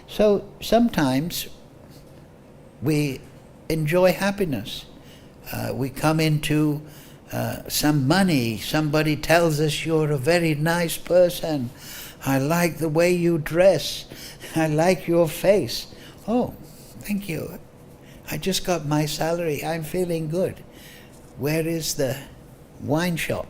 So sometimes we enjoy happiness. We come into some money. Somebody tells us, you're a very nice person. I like the way you dress. I like your face. Oh, thank you. I just got my salary. I'm feeling good. Where is the wine shop?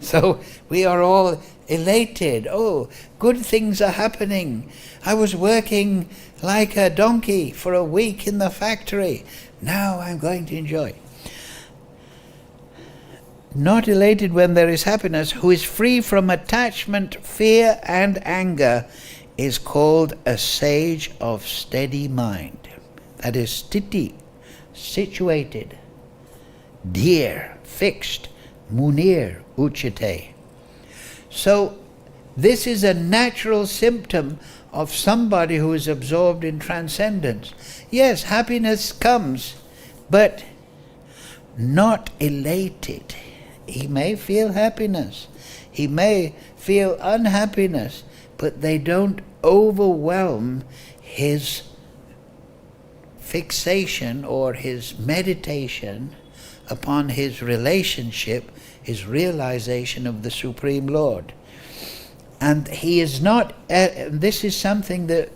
So we are all elated. Oh, good things are happening. I was working like a donkey for a week in the factory. Now I'm going to enjoy. Not elated when there is happiness, who is free from attachment, fear and anger, is called a sage of steady mind. That is stiti, situated, dhir, fixed, munir, uchyate. So this is a natural symptom of somebody who is absorbed in transcendence. Yes, happiness comes, but not elated. He may feel happiness, he may feel unhappiness, but they don't overwhelm his fixation or his meditation upon his relationship, his realization of the Supreme Lord. And he is not, this is something that,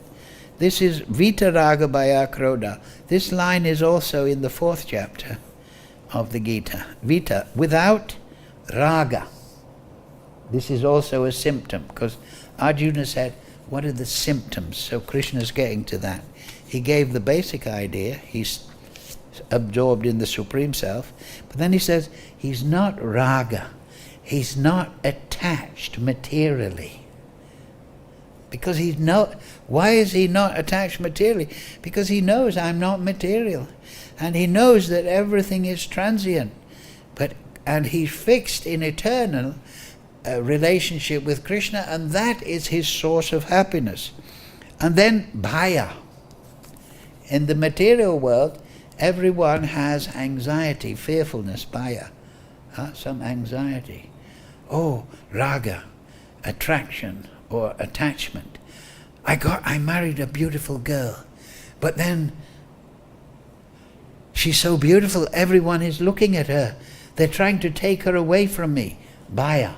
this is vitaraga bhaya krodha. This line is also in the 4th chapter of the Gita. Vita, without raga. This is also a symptom, because Arjuna said, what are the symptoms? So Krishna's getting to that. He gave the basic idea, he's absorbed in the Supreme Self, but then he says, he's not raga, he's not attached materially. Because he's not, why is he not attached materially? Because he knows I'm not material. And he knows that everything is transient. And he's fixed in eternal relationship with Krishna, and that is his source of happiness. And then bhaya. In the material world, everyone has anxiety, fearfulness, bhaya. Some anxiety. Oh, raga, attraction or attachment. I married a beautiful girl, but then she's so beautiful, everyone is looking at her. They're trying to take her away from me. Bhaya.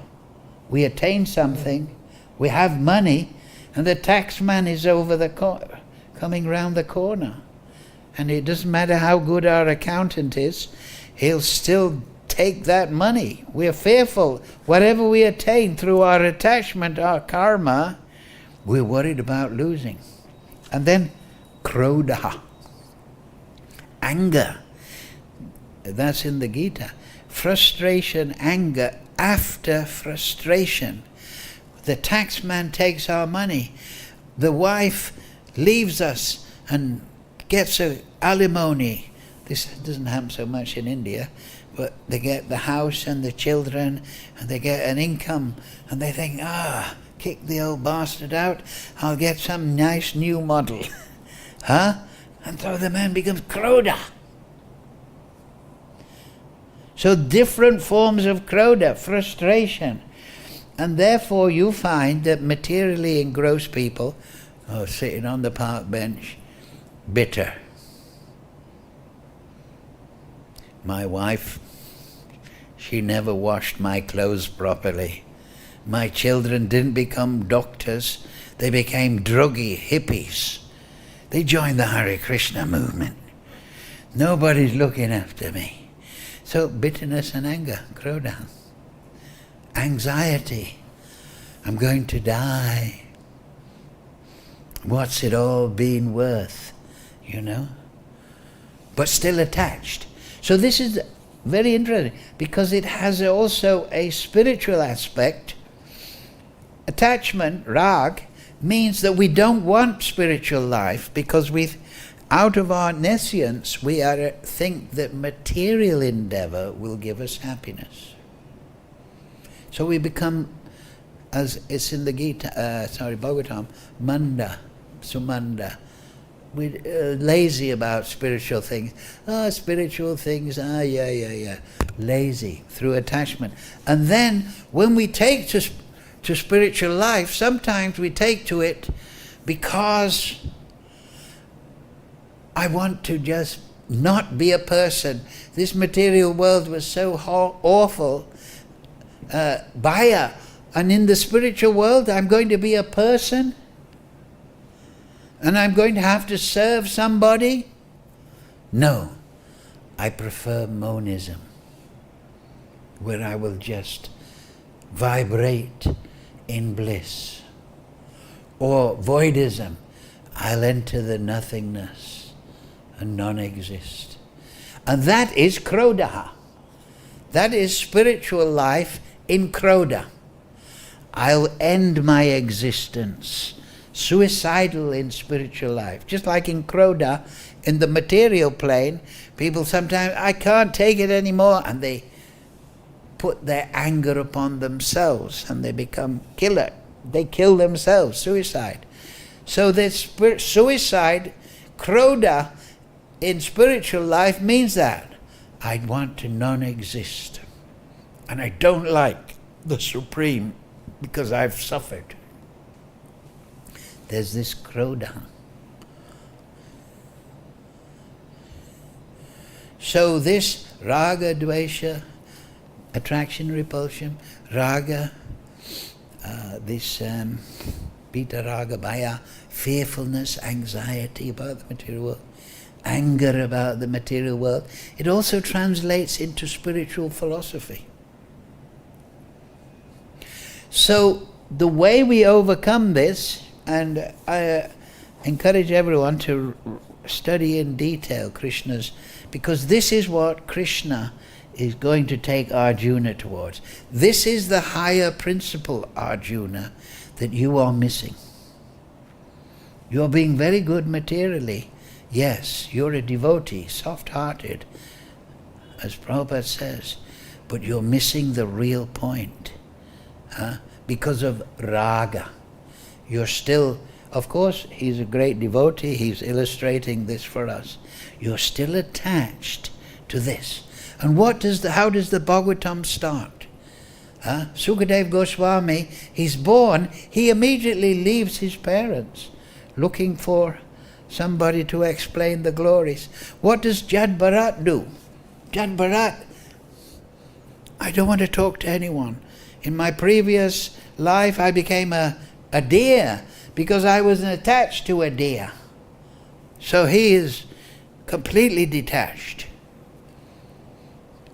We attain something, we have money, and the taxman is over the coming round the corner. And it doesn't matter how good our accountant is, he'll still take that money. We're fearful. Whatever we attain through our attachment, our karma, we're worried about losing. And then krodha, anger. That's in the Gita. Frustration, anger after frustration. The taxman takes our money. The wife leaves us and gets a alimony. This doesn't happen so much in India, but they get the house and the children, and they get an income, and they think, kick the old bastard out, I'll get some nice new model. And so the man becomes krodha. So different forms of krodha, frustration. And therefore you find that materially engrossed people, sitting on the park bench, bitter. My wife, she never washed my clothes properly. My children didn't become doctors, they became druggy hippies. They joined the Hare Krishna movement. Nobody's looking after me. So bitterness and anger, krodha. Anxiety, I'm going to die. What's it all been worth, But still attached. So this is very interesting because it has also a spiritual aspect. Attachment, rag, means that we don't want spiritual life because out of our nescience we think that material endeavor will give us happiness. So we become, as it's in the Bhagavatam, manda, sumanda. We're lazy about spiritual things. Spiritual things, lazy through attachment. And then when we take to spiritual life, sometimes we take to it because I want to just not be a person. This material world was so awful, bhaya, and in the spiritual world I'm going to be a person and I'm going to have to serve somebody? No, I prefer monism, where I will just vibrate in bliss. Or voidism, I'll enter the nothingness and non-exist. And that is krodha. That is spiritual life in krodha. I'll end my existence. Suicidal in spiritual life. Just like in krodha, in the material plane, people sometimes, I can't take it anymore, and they put their anger upon themselves and they become killer. They kill themselves, suicide. So this suicide, krodha, in spiritual life means that I want to non-exist. And I don't like the Supreme because I've suffered. There's this krodha. So this raga, dvesha, attraction, repulsion, raga, this pita raga, bhaya, fearfulness, anxiety about the material world, anger about the material world, it also translates into spiritual philosophy. So the way we overcome this, and I encourage everyone to study in detail Krishna's, because this is what Krishna is going to take Arjuna towards. This is the higher principle, Arjuna, that you are missing. You're being very good materially. Yes, you're a devotee, soft-hearted, as Prabhupada says, but you're missing the real point. Because of raga. You're still, of course, he's a great devotee, he's illustrating this for us. You're still attached to this. And how does the Bhagavatam start? Sukadeva Goswami, he's born, he immediately leaves his parents, looking for somebody to explain the glories. What does Jad Bharat do? Jad Bharat, I don't want to talk to anyone. In my previous life, I became a deer because I was attached to a deer. So he is completely detached.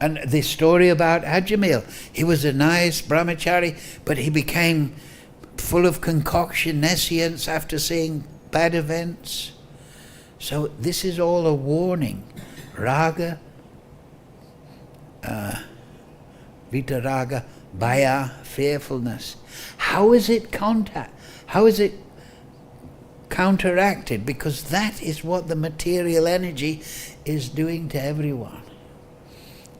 And the story about Ajamil, he was a nice brahmachari, but he became full of concoction, nescience after seeing bad events. So this is all a warning. Raga, vitaraga, bhaya, fearfulness. How is it counteracted, because that is what the material energy is doing to everyone.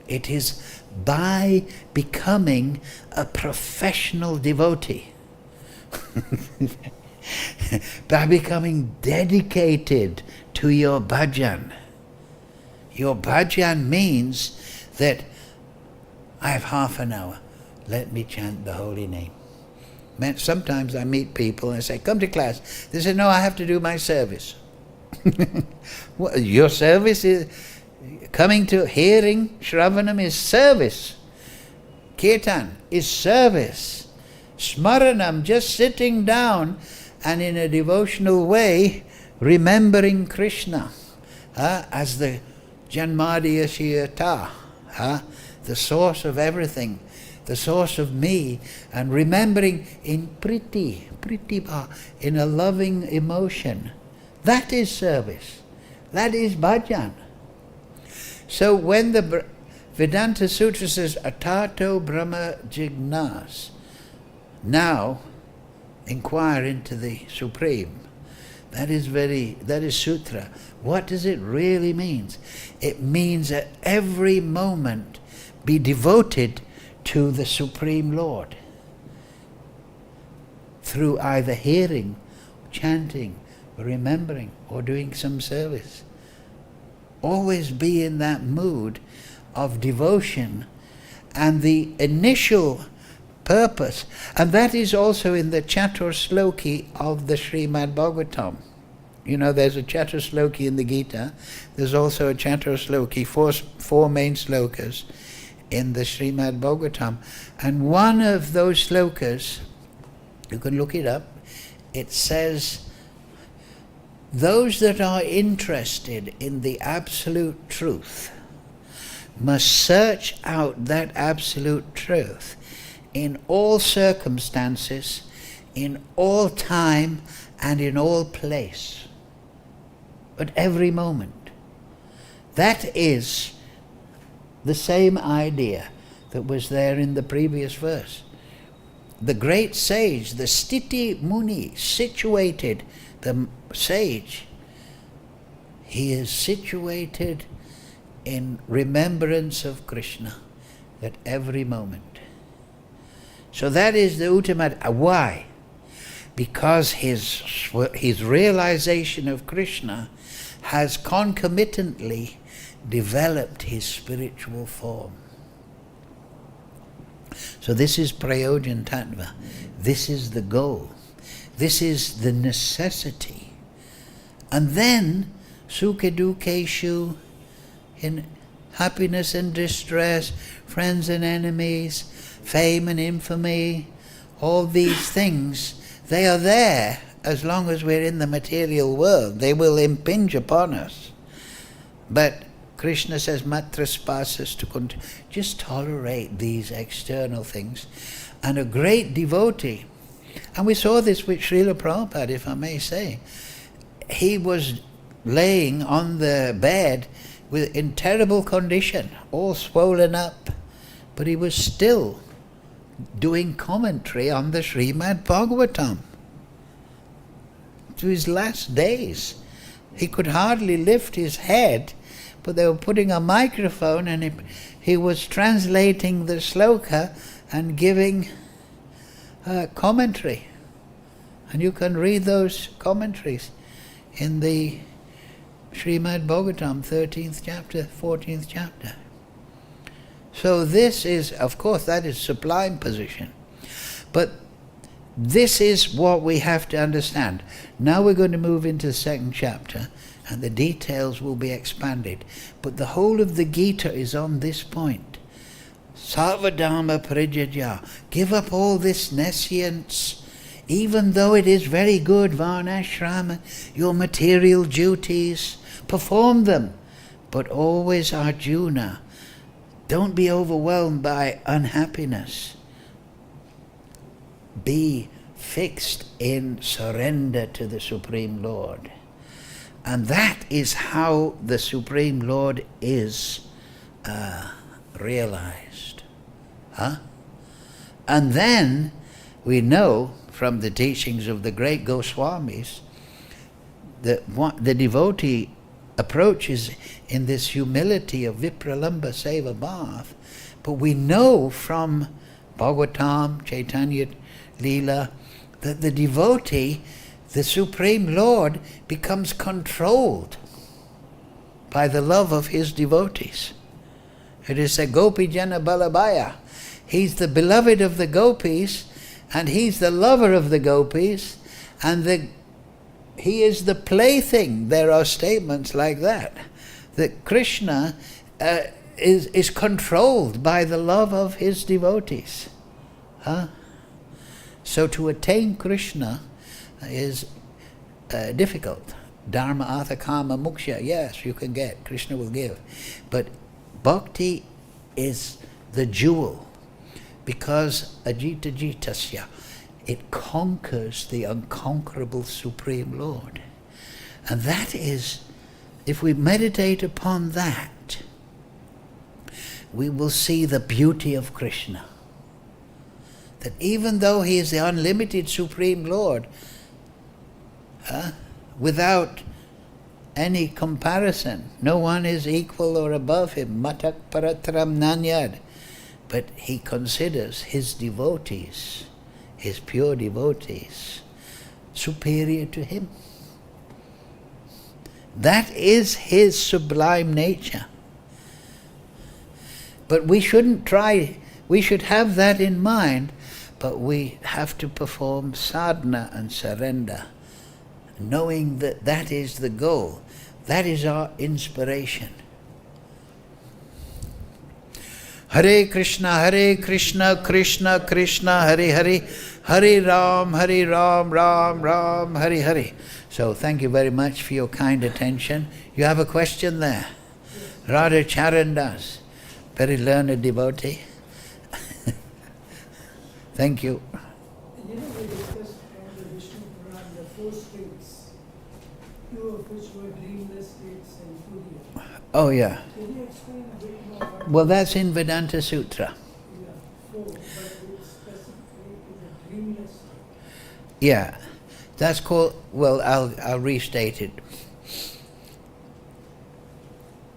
It is by becoming a professional devotee, by becoming dedicated to your bhajan. Your bhajan means that I have half an hour, let me chant the holy name. Sometimes I meet people and I say, come to class. They say, no, I have to do my service. Your service is, coming to hearing Shravanam is service. Kirtan is service. Smaranam, just sitting down and in a devotional way, remembering Krishna as the Janmadiyasiyata, the source of everything, the source of me, and remembering in pritibha, in a loving emotion. That is service. That is bhajan. So when the Vedanta Sutra says, atato brahma jignas, now inquire into the Supreme, that is sutra. What does it really mean? It means at every moment be devoted to the Supreme Lord through either hearing, chanting, remembering, or doing some service. Always be in that mood of devotion, and the initial purpose, and that is also in the Chatur Sloki of the Srimad Bhagavatam. You know, there's a Chatur Sloki in the Gita, there's also a Chatur Sloki, four main slokas in the Srimad Bhagavatam. And one of those slokas, you can look it up, it says, those that are interested in the absolute truth must search out that absolute truth in all circumstances, in all time, and in all place, at every moment. That is the same idea that was there in the previous verse. The great sage, the Sthiti Muni, situated, the sage, he is situated in remembrance of Krishna at every moment. So that is the ultimate. Why? Because his realization of Krishna has concomitantly developed his spiritual form. So this is prayojan tattva. This is the goal. This is the necessity. And then sukha dukkeshu, in happiness and distress, friends and enemies, fame and infamy, all these things, they are there as long as we're in the material world. They will impinge upon us. But Krishna says, matraspasas to just tolerate these external things. And a great devotee, and we saw this with Srila Prabhupada, if I may say, he was laying on the bed in terrible condition, all swollen up, but he was still doing commentary on the Srimad Bhagavatam. To his last days, he could hardly lift his head, but they were putting a microphone and he was translating the sloka and giving commentary. And you can read those commentaries in the Srimad Bhagavatam, 13th chapter, 14th chapter. So this is, of course, that is sublime position. But this is what we have to understand. Now we're going to move into the second chapter, and the details will be expanded. But the whole of the Gita is on this point. Sarvadharma parijajya. Give up all this nescience, even though it is very good, varnashrama, your material duties, perform them. But always Arjuna, don't be overwhelmed by unhappiness. Be fixed in surrender to the Supreme Lord. And that is how the Supreme Lord is realized. And then we know from the teachings of the great Goswamis the devotee approaches in this humility of vipralamba seva bhav, but we know from Bhagavatam, Chaitanya Leela, that the devotee, the Supreme Lord, becomes controlled by the love of his devotees. It is a gopi jana balabhaya. He's the beloved of the gopis, and he's the lover of the gopis, and he is the plaything. There are statements like that Krishna is controlled by the love of his devotees. So to attain Krishna is difficult. Dharma, artha, kama, moksha, yes, you can get, Krishna will give. But bhakti is the jewel, because ajita jitasya, it conquers the unconquerable Supreme Lord. And that is, if we meditate upon that, we will see the beauty of Krishna. That even though he is the unlimited Supreme Lord, without any comparison, no one is equal or above him, matak paratram nanyad, but he considers his devotees, his pure devotees, superior to him. That is his sublime nature. But we shouldn't try, we should have that in mind, but we have to perform sadhana and surrender, knowing that that is the goal. That is our inspiration. Hare Krishna, Krishna Krishna, Hare Hare, Hare Ram, Ram Ram, Hare Hare. So thank you very much for your kind attention. You have a question there? Radha Charandas, very learned devotee. Thank you. We discussed from the Vishnu Puran the 4 states, 2 of which were dreamless states and Turiya. Oh yeah. Can you explain a bit more about Well, that's in Vedanta Sutra. 4, but it's specifically to the dreamless state? Yeah. That's called, well, I'll restate it.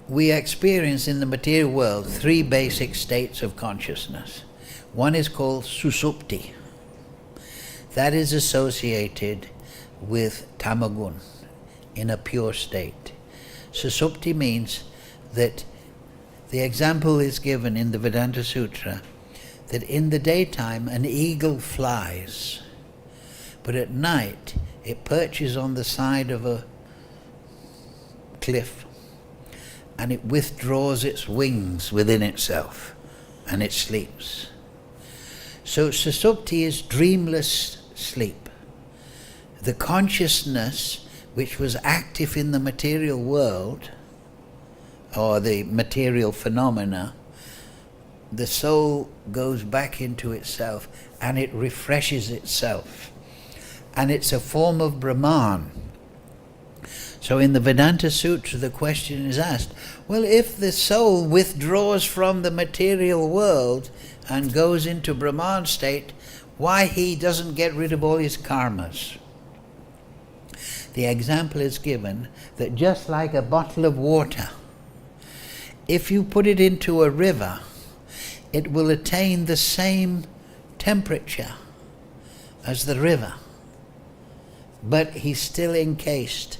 We experience in the material world 3 basic states of consciousness. One is called susupti. That is associated with tamagun, in a pure state. Susupti means that the example is given in the Vedanta Sutra that in the daytime an eagle flies, but at night it perches on the side of a cliff and it withdraws its wings within itself and it sleeps. So susupti is dreamless sleep. The consciousness which was active in the material world, or the material phenomena, the soul goes back into itself and it refreshes itself. And it's a form of Brahman. So in the Vedanta Sutra the question is asked, well, if the soul withdraws from the material world and goes into Brahman state, why he doesn't get rid of all his karmas? The example is given that just like a bottle of water, if you put it into a river, it will attain the same temperature as the river, but he's still encased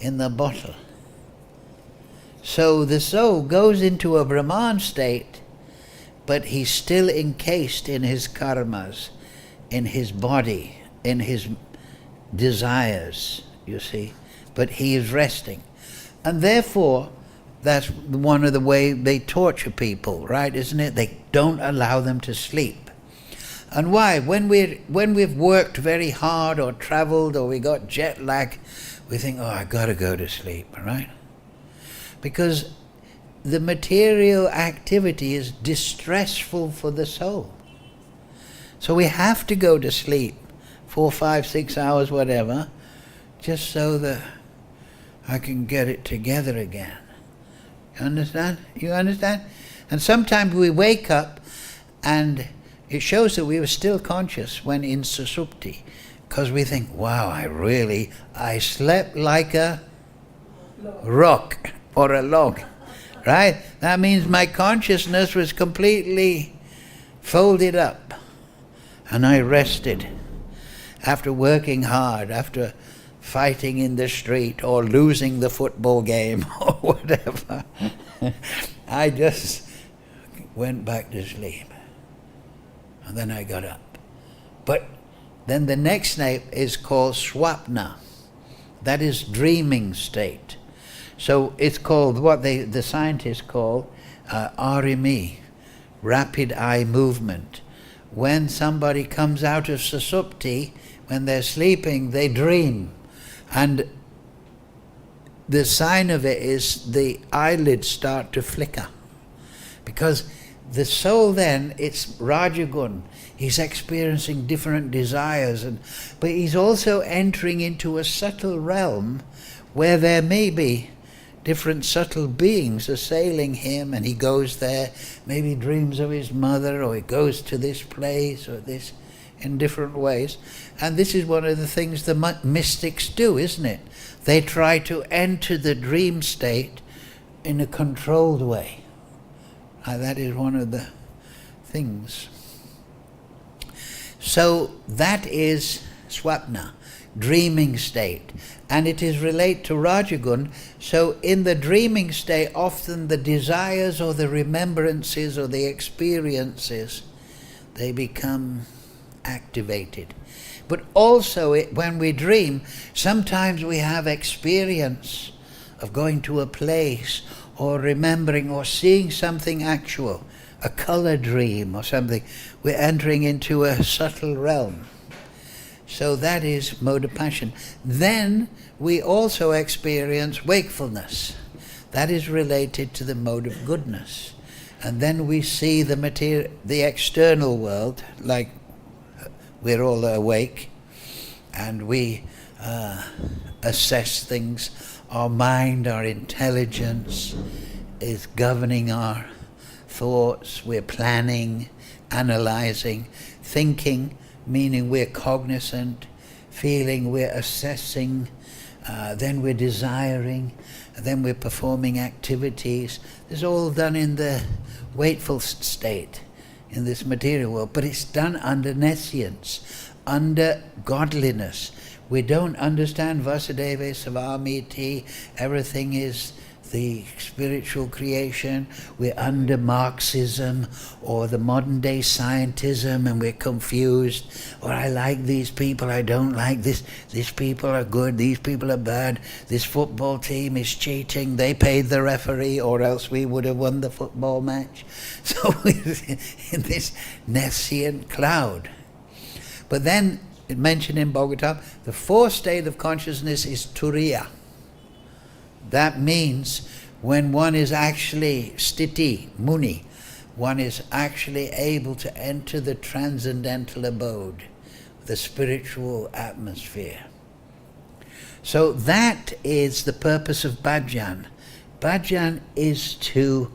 in the bottle. So the soul goes into a Brahman state, but he's still encased in his karmas, in his body, in his desires, you see. But he is resting. And therefore, that's one of the way they torture people, right, isn't it? They don't allow them to sleep. And why? When we've worked very hard or traveled or we got jet lag, we think, oh, I gotta go to sleep, right? Because the material activity is distressful for the soul. So we have to go to sleep 4, 5, 6 hours, whatever, just so that I can get it together again. You understand? You understand? And sometimes we wake up and it shows that we were still conscious when in susupti. Because we think, wow, I slept like a rock or a log, right? That means my consciousness was completely folded up and I rested after working hard, after fighting in the street or losing the football game or whatever. I just went back to sleep and then I got up. But then the next name is called swapna. That is dreaming state. So it's called what the scientists call RME, rapid eye movement. When somebody comes out of susupti, when they're sleeping, they dream. And the sign of it is the eyelids start to flicker. Because the soul then, it's Rajagun. He's experiencing different desires, but he's also entering into a subtle realm where there may be different subtle beings assailing him, and he goes there, maybe dreams of his mother, or he goes to this place, or this, in different ways. And this is one of the things the mystics do, isn't it? They try to enter the dream state in a controlled way. That is one of the things. So that is swapna, dreaming state. And it is related to Rajagun. So in the dreaming state, often the desires or the remembrances or the experiences, they become activated. But also when we dream, sometimes we have experience of going to a place or remembering or seeing something actual, a color dream or something. We're entering into a subtle realm. So that is mode of passion. Then we also experience wakefulness. That is related to the mode of goodness. And then we see the external world, like we're all awake, and we assess things. Our mind, our intelligence is governing our thoughts. We're planning, analyzing, thinking, meaning we're cognizant, feeling, we're assessing, then we're desiring, and then we're performing activities. This is all done in the wakeful state, in this material world, but it's done under nescience, under godliness. We don't understand Vasudeva Savamiti, everything is the spiritual creation. We're under Marxism or the modern day scientism, and we're confused. Or I like these people, I don't like this. These people are good, these people are bad. This football team is cheating, they paid the referee, or else we would have won the football match. So we're in this nescient cloud. But then, it mentioned in Bhagavatam, the fourth state of consciousness is turiya. That means when one is actually sthiti, muni, one is actually able to enter the transcendental abode, the spiritual atmosphere. So that is the purpose of bhajan. Bhajan is to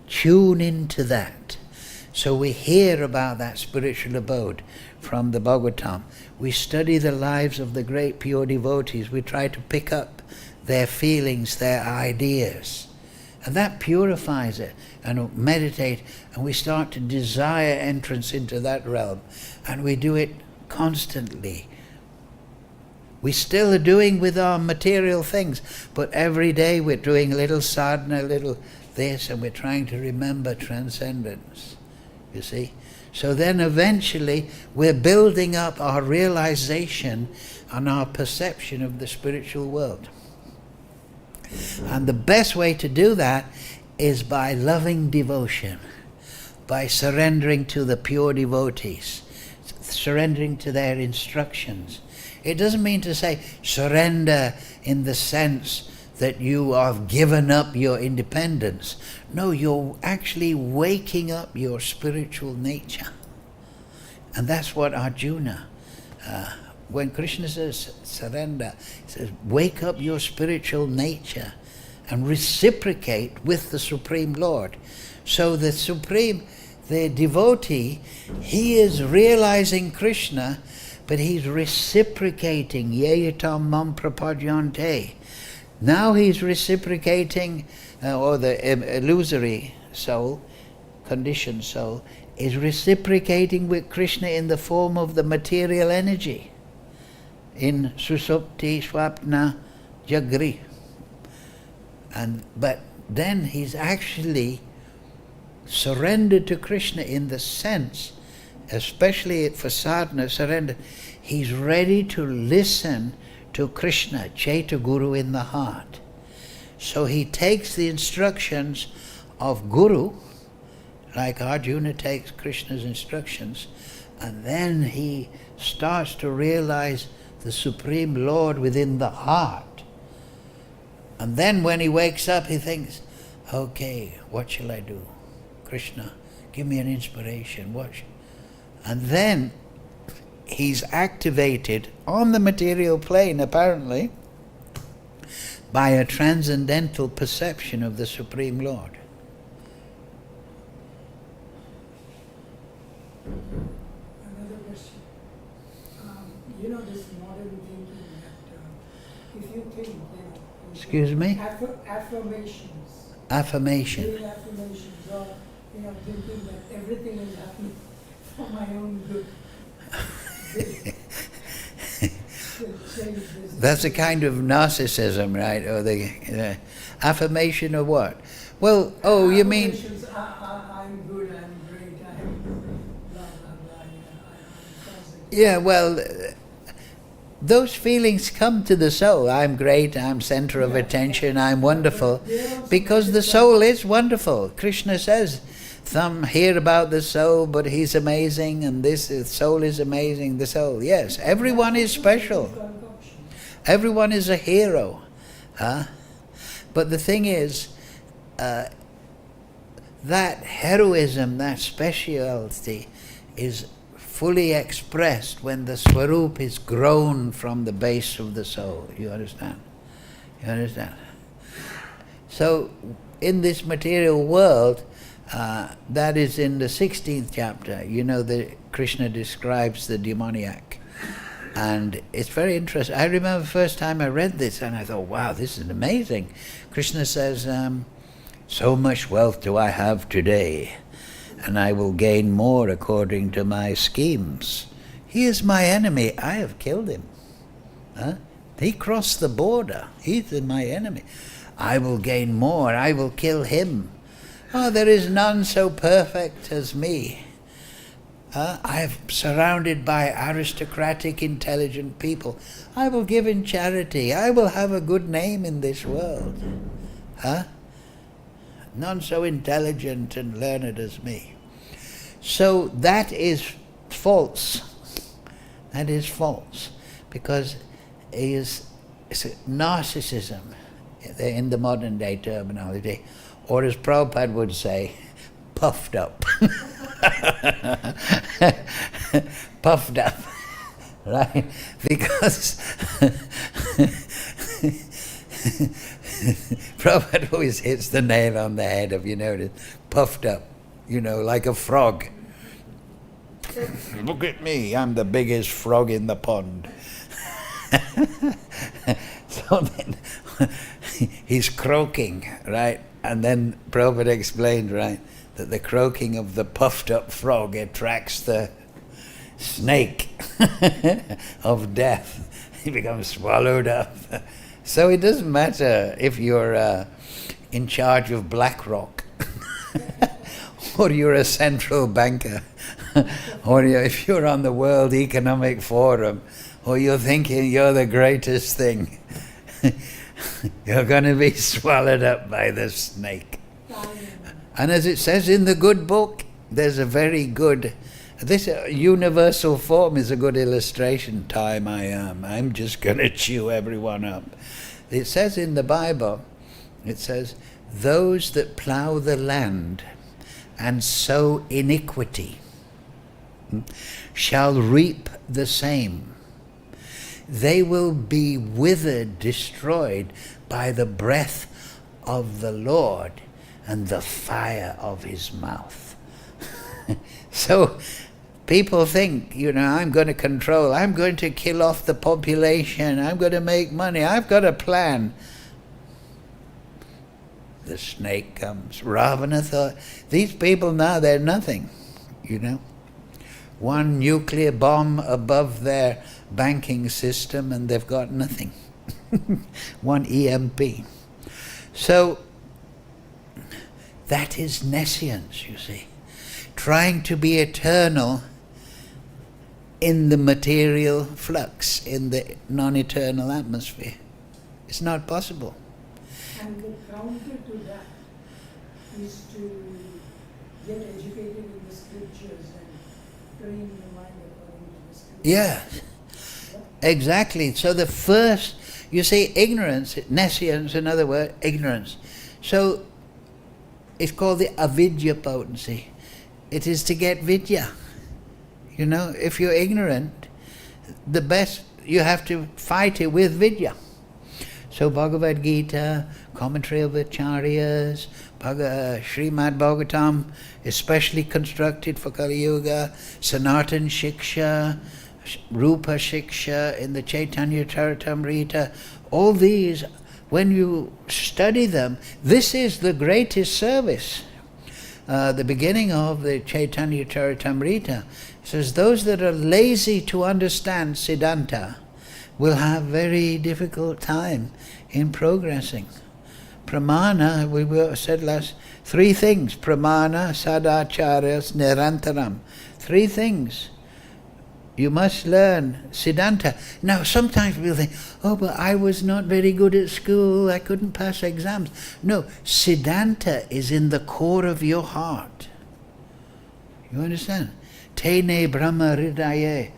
tune into that. So we hear about that spiritual abode from the Bhagavatam. We study the lives of the great pure devotees. We try to pick up their feelings, their ideas. And that purifies it. And meditate, and we start to desire entrance into that realm. And we do it constantly. We still are doing with our material things, but every day we're doing a little sadhana, a little this, and we're trying to remember transcendence. You see? So then eventually we're building up our realization and our perception of the spiritual world. And the best way to do that is by loving devotion, by surrendering to the pure devotees, surrendering to their instructions. It doesn't mean to say surrender in the sense that you have given up your independence. No, you're actually waking up your spiritual nature. And that's what Arjuna, when Krishna says surrender, he says wake up your spiritual nature and reciprocate with the Supreme Lord. So the devotee, he is realizing Krishna, but he's reciprocating. Yeyatam mam prapadyante. Now he's reciprocating, or the illusory soul, conditioned soul, is reciprocating with Krishna in the form of the material energy. In susupti, swapna, jagri. But then he's actually surrendered to Krishna in the sense, especially for sadhana, surrender. He's ready to listen to Krishna, Chaita Guru in the heart. So he takes the instructions of Guru, like Arjuna takes Krishna's instructions, and then he starts to realize the Supreme Lord within the heart. And then when he wakes up, he thinks, okay, what shall I do? Krishna, give me an inspiration. And then he's activated on the material plane, apparently, by a transcendental perception of the Supreme Lord. Another question. You know this modern thinking that if you think, Excuse me? Affirmations. Affirmation. Doing affirmations, or thinking that everything is happening for my own good. That's a kind of narcissism, right? Or the affirmation of what? Well, you mean... I'm good, I'm great, I'm blah, blah, blah. Yeah, well, those feelings come to the soul. I'm great, I'm center of attention, I'm wonderful. Because the soul is wonderful. Krishna says, some hear about the soul, but he's amazing, and this soul is amazing, the soul. Yes, everyone is special. Everyone is a hero. But the thing is, that heroism, that speciality, is fully expressed when the swarup is grown from the base of the soul. You understand? You understand? So, in this material world, that is in the 16th chapter. You know that Krishna describes the demoniac. And it's very interesting. I remember the first time I read this and I thought, wow, this is amazing. Krishna says, so much wealth do I have today, and I will gain more according to my schemes. He is my enemy. I have killed him. He crossed the border. He's my enemy. I will gain more. I will kill him. There is none so perfect as me. I am surrounded by aristocratic, intelligent people. I will give in charity. I will have a good name in this world. None so intelligent and learned as me. So that is false. That is false. Because it's narcissism in the modern day terminology. Or as Prabhupada would say, puffed up. Puffed up, right? Because Prabhupada always hits the nail on the head of, puffed up, like a frog. Look at me, I'm the biggest frog in the pond. So then he's croaking, right? And then Prabhupada explained, right, that the croaking of the puffed up frog attracts the snake of death. He becomes swallowed up. So it doesn't matter if you're in charge of BlackRock or you're a central banker or if you're on the World Economic Forum or you're thinking you're the greatest thing. You're going to be swallowed up by the snake. And as it says in the good book, there's a very good, this universal form is a good illustration. Time I am. I'm just going to chew everyone up. It says in the Bible, it says, those that plough the land and sow iniquity shall reap the same. They will be withered, destroyed by the breath of the Lord and the fire of his mouth. So People think, I'm going to control, I'm going to kill off the population, I'm going to make money, I've got a plan. The snake comes. Ravana thought, these people now, they're nothing, One nuclear bomb above their banking system and they've got nothing. One EMP. So, that is nescience, you see. Trying to be eternal in the material flux, in the non-eternal atmosphere. It's not possible. And the counter to that is to get educated in the scriptures and train the mind according to the scriptures. Yeah, exactly. So the first, you see, ignorance, nescience, in other words, ignorance. So it's called the avidya potency. It is to get vidya. If you're ignorant, the best, you have to fight it with vidya. So Bhagavad Gita, commentary of Acharyas, Srimad Bhagavatam, especially constructed for Kali Yuga, Sanatan Shiksha, Rupa Shiksha in the Chaitanya Charitamrita, all these, when you study them, this is the greatest service. The beginning of the Chaitanya Charitamrita says those that are lazy to understand Siddhanta will have very difficult time in progressing. Pramana, we said last, 3 things. Pramana, sadācharyas, nirantaram. 3 things. You must learn Siddhanta. Now sometimes people think, but I was not very good at school, I couldn't pass exams. No, Siddhanta is in the core of your heart. You understand? Tene Brahma Hridaye.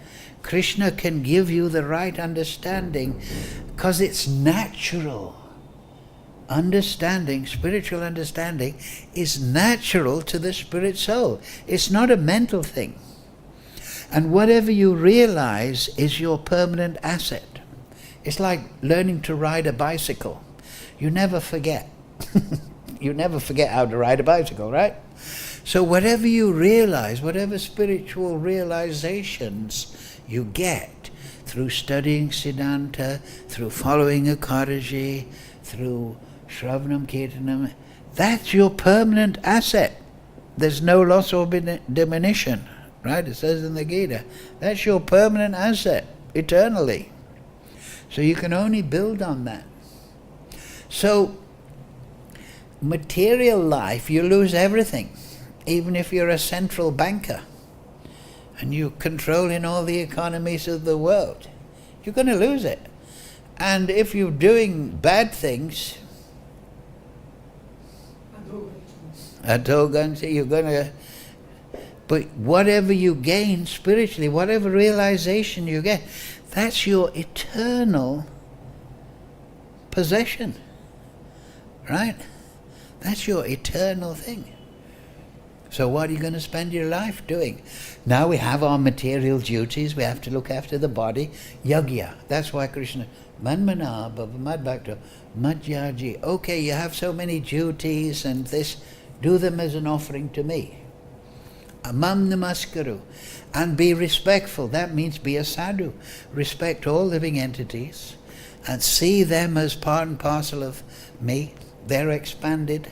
Krishna can give you the right understanding because it's natural. Understanding, spiritual understanding, is natural to the spirit soul. It's not a mental thing. And whatever you realize is your permanent asset. It's like learning to ride a bicycle. You never forget. You never forget how to ride a bicycle, right? So whatever you realize, whatever spiritual realizations you get through studying Siddhanta, through following Ekadashi, through Shravanam Kirtanam, that's your permanent asset. There's no loss or diminution, right? It says in the Gita. That's your permanent asset, eternally. So you can only build on that. So, material life, you lose everything. Even if you're a central banker and you're controlling all the economies of the world, you're going to lose it. And if you're doing bad things, you're going to... But whatever you gain spiritually, whatever realization you get, that's your eternal possession. Right? That's your eternal thing. So what are you going to spend your life doing? Now we have our material duties. We have to look after the body. Yagya. That's why Krishna... Manmana bhava madbhakta madhyaji. Okay, you have so many duties and this. Do them as an offering to me. Amam namaskaru. And be respectful. That means be a sadhu. Respect all living entities and see them as part and parcel of me. They're expanded.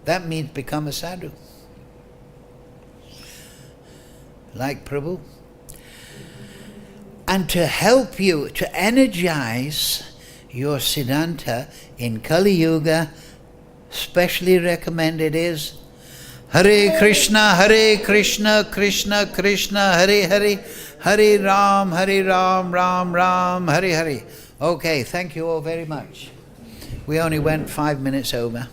That means become a sadhu. Like Prabhu. And to help you, to energize your Siddhanta in Kali Yuga, specially recommended is Hare Krishna, Krishna Krishna, Hare Hare, Hare Ram, Ram Ram, Hare Hare. Okay, thank you all very much. We only went 5 minutes over.